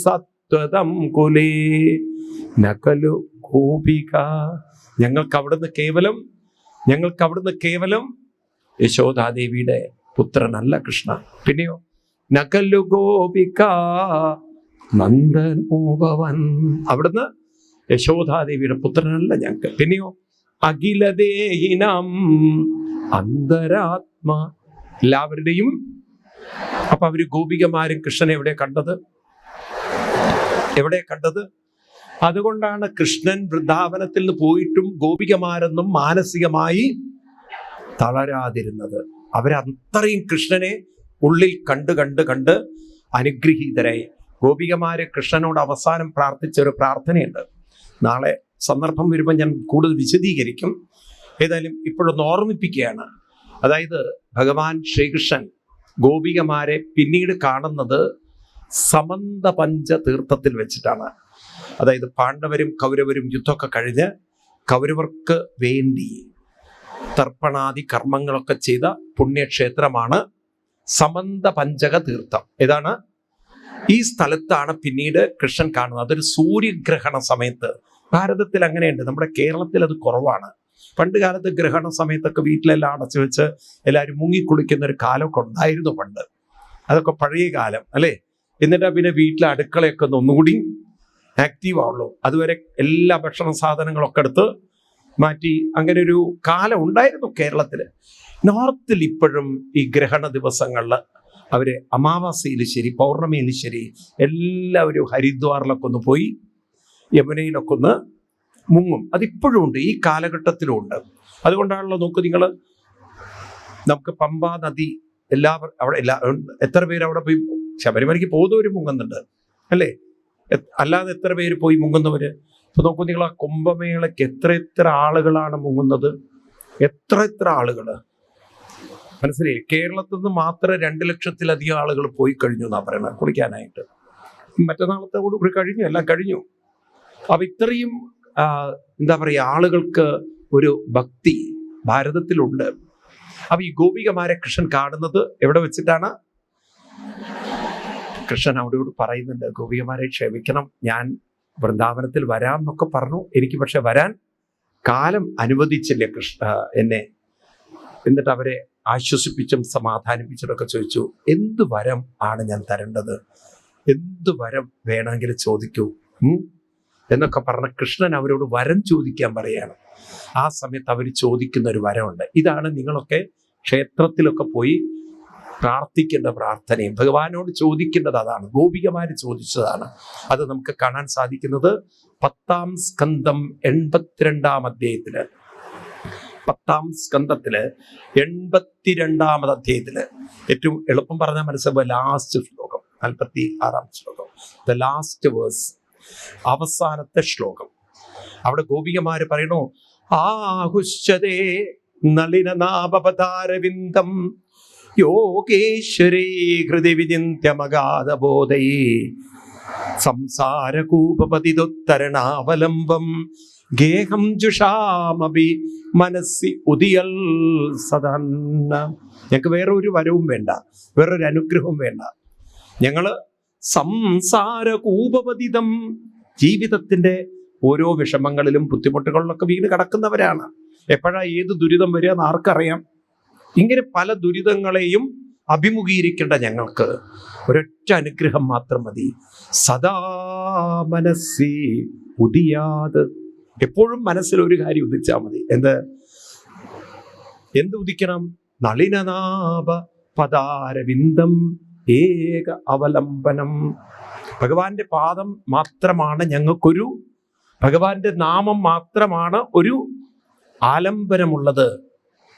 സത്വതം കുലേ നകലു ഗോപിക. ഞങ്ങൾക്ക് അവിടുന്ന് കേവലം യശോദാദേവിയുടെ പുത്രനല്ല കൃഷ്ണ. പിന്നെയോ നകലു ഗോപിക നന്ദനോപവൻ. അവിടുന്ന് യശോദാദേവിയുടെ പുത്രനല്ല ഞങ്ങൾക്ക്. പിന്നെയോ അഖിലദേഹിനം അന്തരാത്മ, എല്ലാവരുടെയും. അപ്പൊ അവര് ഗോപികമാരും കൃഷ്ണനെ എവിടെ കണ്ടത്? അതുകൊണ്ടാണ് കൃഷ്ണൻ വൃന്ദാവനത്തിൽ നിന്ന് പോയിട്ടും ഗോപികമാരെന്നും മാനസികമായി തളരാതിരുന്നത്. അവരത്രയും കൃഷ്ണനെ ഉള്ളിൽ കണ്ട് അനുഗ്രഹീതരായി. ഗോപികമാര് കൃഷ്ണനോട് അവസാനം പ്രാർത്ഥിച്ച ഒരു പ്രാർത്ഥനയുണ്ട്. നാളെ സന്ദർഭം വരുമ്പോൾ ഞാൻ കൂടുതൽ വിശദീകരിക്കും. ഏതായാലും ഇപ്പോഴൊന്ന് ഓർമ്മിപ്പിക്കുകയാണ്. അതായത് ഭഗവാൻ ശ്രീകൃഷ്ണൻ ഗോപികമാരെ പിന്നീട് കാണുന്നത് സമന്ത പഞ്ച തീർത്ഥത്തിൽ വെച്ചിട്ടാണ്. അതായത് പാണ്ഡവരും കൗരവരും യുദ്ധമൊക്കെ കഴിഞ്ഞ് കൗരവർക്ക് വേണ്ടി തർപ്പണാദി കർമ്മങ്ങളൊക്കെ ചെയ്ത പുണ്യക്ഷേത്രമാണ് സമന്ത പഞ്ചക തീർത്ഥം. ഏതാണ്? ഈ സ്ഥലത്താണ് പിന്നീട് കൃഷ്ണൻ കാണുന്നത്. അതൊരു സൂര്യഗ്രഹണ സമയത്ത്. ഭാരതത്തിൽ അങ്ങനെയുണ്ട്, നമ്മുടെ കേരളത്തിൽ അത് കുറവാണ്. പണ്ട് കാലത്ത് ഗ്രഹണ സമയത്തൊക്കെ വീട്ടിലെല്ലാം അടച്ചു വെച്ച് എല്ലാവരും മുങ്ങിക്കുളിക്കുന്ന ഒരു കാലമൊക്കെ ഉണ്ടായിരുന്നു പണ്ട്. അതൊക്കെ പഴയ കാലം അല്ലേ. എന്നിട്ടാ പിന്നെ വീട്ടിലെ അടുക്കളയൊക്കെ ഒന്നുകൂടി ആക്റ്റീവ് ആവുള്ളൂ. അതുവരെ എല്ലാ ഭക്ഷണ സാധനങ്ങളൊക്കെ എടുത്ത് മാറ്റി അങ്ങനെ ഒരു കാലം ഉണ്ടായിരുന്നു കേരളത്തിൽ. നോർത്തിൽ ഇപ്പോഴും ഈ ഗ്രഹണ ദിവസങ്ങളിൽ അവര് അമാവാസിയിൽ ശരി പൗർണമിയിൽ ശരി എല്ലാവരും ഹരിദ്വാറിലൊക്കെ ഒന്ന് പോയി യമുനയിലൊക്കെ ഒന്ന് മുങ്ങും. അതിപ്പോഴും ഉണ്ട്, ഈ കാലഘട്ടത്തിലും ഉണ്ട്. അതുകൊണ്ടാണല്ലോ നോക്കൂ നിങ്ങൾ, നമുക്ക് പമ്പാ നദി എല്ലാവരും അവിടെ എത്ര പേര് അവിടെ പോയി ശബരിമലയ്ക്ക് പോകുന്നവർ മുങ്ങുന്നുണ്ട് അല്ലേ? അല്ലാതെ എത്ര പേര് പോയി മുങ്ങുന്നവര്? ഇപ്പൊ നോക്കൂ നിങ്ങൾ, ആ കുംഭമേളയ്ക്ക് എത്ര ആളുകളാണ് മുങ്ങുന്നത്, എത്ര ആളുകള്. മനസ്സിലായി? കേരളത്തിൽ നിന്ന് മാത്രം 2 ലക്ഷത്തിലധികം ആളുകൾ പോയി കഴിഞ്ഞു എന്നാ പറയുന്നത് കുളിക്കാനായിട്ട്. മറ്റന്നാളത്തെ കൂടി കഴിഞ്ഞു, എല്ലാം കഴിഞ്ഞു. അപ്പൊ ഇത്രയും എന്താ പറയുക, ആളുകൾക്ക് ഒരു ഭക്തി ഭാരതത്തിലുണ്ട്. അപ്പൊ ഈ ഗോപികമാരെ കൃഷ്ണൻ കാണുന്നത് എവിടെ വെച്ചിട്ടാണ്? കൃഷ്ണൻ അവിടെയോട് പറയുന്നുണ്ട്, ഗോപികമാരെ ക്ഷമിക്കണം, ഞാൻ വൃന്ദാവനത്തിൽ വരാം എന്നൊക്കെ പറഞ്ഞു, എനിക്ക് പക്ഷെ വരാൻ കാലം അനുവദിച്ചില്ലേ എന്നെ. എന്നിട്ട് അവരെ ആശ്വസിപ്പിച്ചും സമാധാനിപ്പിച്ചിട്ടൊക്കെ ചോദിച്ചു, എന്ത് വരം ആണ് ഞാൻ തരേണ്ടത്, എന്ത് വരം വേണമെങ്കിലും ചോദിക്കൂ എന്നൊക്കെ പറഞ്ഞ കൃഷ്ണൻ അവരോട് വരം ചോദിക്കാൻ പറയാണ്. ആ സമയത്ത് അവർ ചോദിക്കുന്ന ഒരു വരമുണ്ട്. ഇതാണ് നിങ്ങളൊക്കെ ക്ഷേത്രത്തിലൊക്കെ പോയി പ്രാർത്ഥിക്കേണ്ട പ്രാർത്ഥനയും ഭഗവാനോട് ചോദിക്കേണ്ടത്. അതാണ് ഗോപികമാര് ചോദിച്ചതാണ്. അത് നമുക്ക് കാണാൻ സാധിക്കുന്നത് 10-ാം സ്കന്ധം 82-ാം അധ്യായത്തില്. 10-ാം സ്കന്ധത്തില് 82-ാമത് അധ്യായത്തില് ഏറ്റവും എളുപ്പം പറഞ്ഞാൽ മനസ്സിലാവുക ലാസ്റ്റ് ശ്ലോകം, 46-ാം ശ്ലോകം, ദ ലാസ്റ്റ് വേഴ്സ്, അവസാനത്തെ ശ്ലോകം. അവിടെ ഗോപികമാര് പറയണു, ആഹുശ്ചതേ നളിനനാപപതാരവിന്ദം യോഗേശ്വരേ ഹൃദി വിചിന്യമഗാധബോധൈ സംസാരകൂപപതിദുത്തരണാവലംബം ഗേഹം ജുഷാമഭി മനസ്സി ഉദിയൽ സദാന്ന. ഞങ്ങൾക്ക് വേറെ ഒരു വരവും വേണ്ട, വേറൊരു അനുഗ്രഹവും വേണ്ട. ഞങ്ങള് സംസാരകൂപപതിതം, ജീവിതത്തിന്റെ ഓരോ വിഷമങ്ങളിലും ബുദ്ധിമുട്ടുകളിലൊക്കെ വീണ് കിടക്കുന്നവരാണ്. എപ്പോഴാ ഏത് ദുരിതം വരിക എന്ന് ആർക്കറിയാം? ഇങ്ങനെ പല ദുരിതങ്ങളെയും അഭിമുഖീകരിക്കേണ്ട ഞങ്ങൾക്ക് ഒരൊറ്റ അനുഗ്രഹം മാത്രം മതി. സദാ മനസ്സി ഉദിയാത്, എപ്പോഴും മനസ്സിൽ ഒരു കാര്യം ഉദിച്ചാൽ മതി. എന്ത് ഉദിക്കണം? നളിനനാഭ പദാരവിന്ദം ഏക അവലംബനം. ഭഗവാന്റെ പാദം മാത്രമാണ് ഞങ്ങൾക്കൊരു, ഭഗവാന്റെ നാമം മാത്രമാണ് ഒരു ആലംബനമുള്ളത്,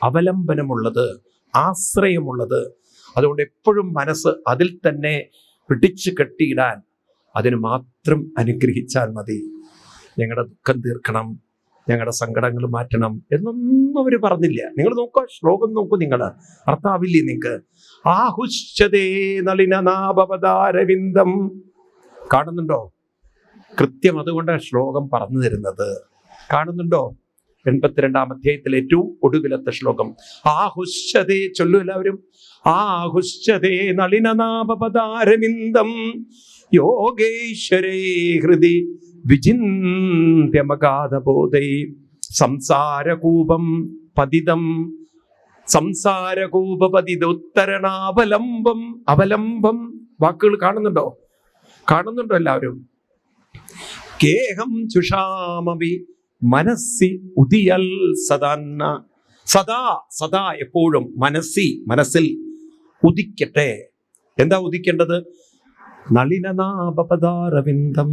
അവലംബനമുള്ളത്, ആശ്രയമുള്ളത്. അതുകൊണ്ട് എപ്പോഴും മനസ്സ് അതിൽ തന്നെ പിടിച്ചു കെട്ടിയിടാൻ അതിന് മാത്രം അനുഗ്രഹിച്ചാൽ മതി. ഞങ്ങളുടെ ദുഃഖം തീർക്കണം, ഞങ്ങളുടെ സങ്കടങ്ങൾ മാറ്റണം എന്നൊന്നും അവർ പറഞ്ഞില്ല. നിങ്ങൾ നോക്കുക, ശ്ലോകം നോക്കൂ, നിങ്ങൾ അർത്ഥാവില്ലേ നിങ്ങൾക്ക്? ആഹുശ്ചതേ നളിനനാഭവതാരവിന്ദം. കാണുന്നുണ്ടോ? കൃത്യം അതുകൊണ്ട് ശ്ലോകം പറഞ്ഞു തരുന്നത് കാണുന്നുണ്ടോ? 82-ാം അധ്യായത്തിലെ ഏറ്റവും ഒടുവിലത്തെ ശ്ലോകം. ആഹുശ്ചതേ, ചൊല്ലു എല്ലാവരും. ആഹുശ്ചതേ നളിനനാഭപദാരവിന്ദം യോഗേശ്വരേ ഹൃദി വിചിന്യമഗാധബോധൈ സംസാരകൂപം പതിതം സംസാരകൂപപതിദുത്തരണാവലംബം. അവലംബം വാക്കുകൾ കാണുന്നുണ്ടോ? കാണുന്നുണ്ടോ എല്ലാവരും? കേഹം ചുഷാമവി മനസ്സി ഉദിയൽ സദാന്ന. സദാ സദാ എപ്പോഴും മനസ്സിൽ ഉദിക്കട്ടെ. എന്താ ഉദിക്കേണ്ടത്? നളിനനാഭപദാരവിന്ദം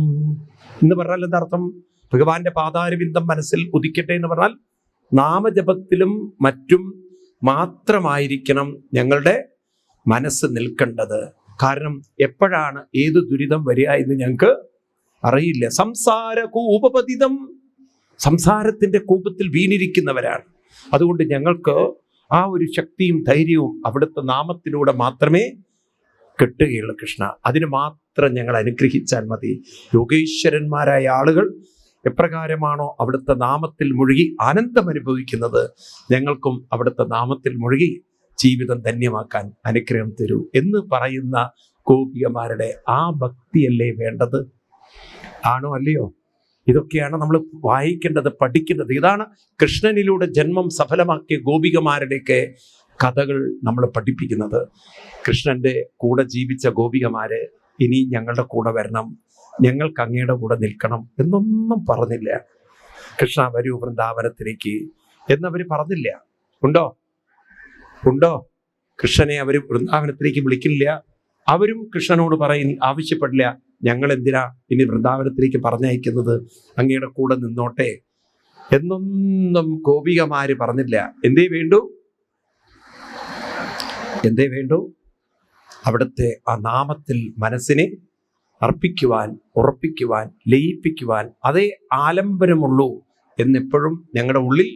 എന്ന് പറഞ്ഞാൽ എന്താ അർത്ഥം? ഭഗവാന്റെ പാദാരവിന്ദം മനസ്സിൽ ഉദിക്കട്ടെ എന്ന് പറഞ്ഞാൽ നാമജപത്തിലും മറ്റും മാത്രമായിരിക്കണം ഞങ്ങളുടെ മനസ്സ് നിൽക്കേണ്ടത്. കാരണം എപ്പോഴാണ് ഏത് ദുരിതം വരിക എന്ന് ഞങ്ങൾക്ക് അറിയില്ല. സംസാരകൂപപതിതം, സംസാരത്തിന്റെ കൂപത്തിൽ വീണിരിക്കുന്നവരാണ്. അതുകൊണ്ട് ഞങ്ങൾക്ക് ആ ഒരു ശക്തിയും ധൈര്യവും അവിടുത്തെ നാമത്തിലൂടെ മാത്രമേ കിട്ടുകയുള്ളൂ കൃഷ്ണ. അതിന് മാത്രം ഞങ്ങൾ അനുഗ്രഹിച്ചാൽ മതി. യോഗീശ്വരന്മാരായ ആളുകൾ എപ്രകാരമാണോ അവിടുത്തെ നാമത്തിൽ മുഴുകി ആനന്ദം അനുഭവിക്കുന്നത്, ഞങ്ങൾക്കും അവിടുത്തെ നാമത്തിൽ മുഴുകി ജീവിതം ധന്യമാക്കാൻ അനുഗ്രഹം തരൂ എന്ന് പറയുന്ന ഗോപികമാരുടെ ആ ഭക്തിയല്ലേ വേണ്ടത്? ആണോ അല്ലയോ? ഇതൊക്കെയാണ് നമ്മൾ വായിക്കേണ്ടത്, പഠിക്കേണ്ടത്. ഇതാണ് കൃഷ്ണനിലൂടെ ജന്മം സഫലമാക്കിയ ഗോപികമാരുടെയൊക്കെ കഥകൾ നമ്മൾ പഠിപ്പിക്കുന്നത്. കൃഷ്ണന്റെ കൂടെ ജീവിച്ച ഗോപികമാര് ഇനി ഞങ്ങളുടെ കൂടെ വരണം, ഞങ്ങൾക്ക് അങ്ങയുടെ കൂടെ നിൽക്കണം എന്നൊന്നും പറഞ്ഞില്ല. കൃഷ്ണ വരൂ വൃന്ദാവനത്തിലേക്ക് എന്നവർ പറഞ്ഞില്ല. ഉണ്ടോ? കൃഷ്ണനെ അവർ വൃന്ദാവനത്തിലേക്ക് വിളിക്കില്ല. അവരും കൃഷ്ണനോട് ആവശ്യപ്പെടില്ല, ഞങ്ങൾ എന്തിനാ ഇനി വൃന്ദാവനത്തിലേക്ക് പറഞ്ഞയക്കുന്നത്, അങ്ങയുടെ കൂടെ നിന്നോട്ടെ എന്നൊന്നും ഗോപികമാര് പറഞ്ഞില്ല. എന്തേ വേണ്ടു? അവിടുത്തെ ആ നാമത്തിൽ മനസ്സിനെ അർപ്പിക്കുവാൻ, ഉറപ്പിക്കുവാൻ, ലയിപ്പിക്കുവാൻ, അതേ ആലംബനമുള്ളൂ എന്നെപ്പോഴും ഞങ്ങളുടെ ഉള്ളിൽ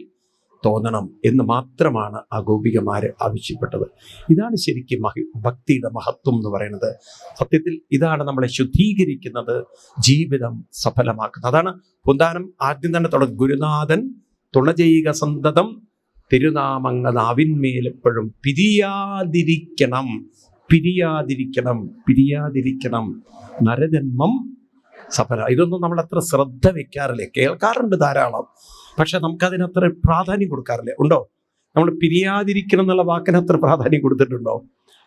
തോന്നണം എന്ന് മാത്രമാണ് ആ ഗോപികമാര് ആവശ്യപ്പെട്ടത്. ഇതാണ് ശരിക്കും ഭക്തിയുടെ മഹത്വം എന്ന് പറയുന്നത്. സത്യത്തിൽ ഇതാണ് നമ്മളെ ശുദ്ധീകരിക്കുന്നത്, ജീവിതം സഫലമാക്കുന്നത്. അതാണ് പൂന്താനം ആദ്യം തന്നെ തുടങ്ങും. ഗുരുനാഥൻ തുണ ചെയ്യുക സന്തതം, തിരുനാമങ്ങ നാവിന്മേലെപ്പോഴും പിരിയാതിരിക്കണം നരജന്മം സഫല. ഇതൊന്നും നമ്മൾ അത്ര ശ്രദ്ധ വെക്കാറില്ലേ. കേൾക്കാറുണ്ട് ധാരാളം, പക്ഷെ നമുക്കതിനത്ര പ്രാധാന്യം കൊടുക്കാറില്ല. ഉണ്ടോ? നമ്മൾ പിരിയാതിരിക്കണം എന്നുള്ള വാക്കിന് അത്ര പ്രാധാന്യം കൊടുത്തിട്ടുണ്ടോ?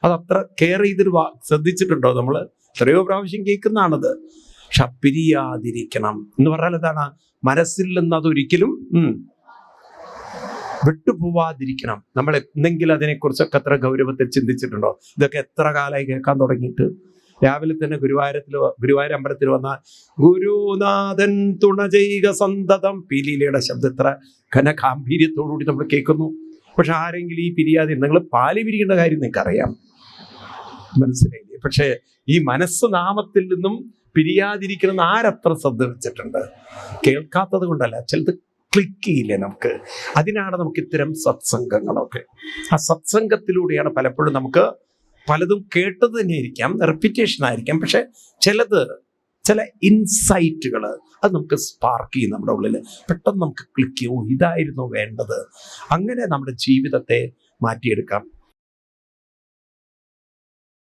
അതത്ര കെയർ ചെയ്തൊരു ശ്രദ്ധിച്ചിട്ടുണ്ടോ? നമ്മൾ എത്രയോ പ്രാവശ്യം കേൾക്കുന്നതാണത്. പക്ഷെ പിരിയാതിരിക്കണം എന്ന് പറഞ്ഞാൽ എന്താണ്? മനസ്സിൽ നിന്ന് അതൊരിക്കലും വിട്ടുപോവാതിരിക്കണം. നമ്മൾ എന്തെങ്കിലും അതിനെക്കുറിച്ചൊക്കെ അത്ര ഗൗരവത്തിൽ ചിന്തിച്ചിട്ടുണ്ടോ? ഇതൊക്കെ എത്ര കാലമായി കേൾക്കാൻ തുടങ്ങിയിട്ട്. രാവിലെ തന്നെ ഗുരുവായൂർ അമ്പലത്തിൽ വന്ന ഗുരുനാഥൻ തുണ ചെയ്യുക സന്തതം, പീലീലയുടെ ശബ്ദം എത്ര ഘനഗാംഭീര്യത്തോടുകൂടി നമ്മൾ കേൾക്കുന്നു. പക്ഷെ ആരെങ്കിലും ഈ പിരിയാതെ, നിങ്ങൾ പാല് പിരിക്കേണ്ട കാര്യം നിങ്ങൾക്കറിയാം, മനസ്സിലായില്ലേ? പക്ഷെ ഈ മനസ്സ് നാമത്തിൽ നിന്നും പിരിയാതിരിക്കണമെന്ന് ആരത്ര ശ്രദ്ധ വെച്ചിട്ടുണ്ട്? കേൾക്കാത്തത് കൊണ്ടല്ല, ചിലത് ക്ലിക്ക് ചെയ്യില്ലേ നമുക്ക്. അതിനാണ് നമുക്ക് ഇത്തരം സത്സംഗങ്ങളൊക്കെ. ആ സത്സംഗത്തിലൂടെയാണ് പലപ്പോഴും നമുക്ക് പലതും കേട്ടത് തന്നെയായിരിക്കാം, റെപ്പിറ്റേഷൻ ആയിരിക്കാം, പക്ഷെ ചില ഇൻസൈറ്റുകൾ അത് നമുക്ക് സ്പാർക്ക് ചെയ്യും നമ്മുടെ ഉള്ളിൽ. പെട്ടെന്ന് നമുക്ക് ക്ലിക്ക് ചെയ്യും, ഇതായിരുന്നു വേണ്ടത്. അങ്ങനെ നമ്മുടെ ജീവിതത്തെ മാറ്റിയെടുക്കാം.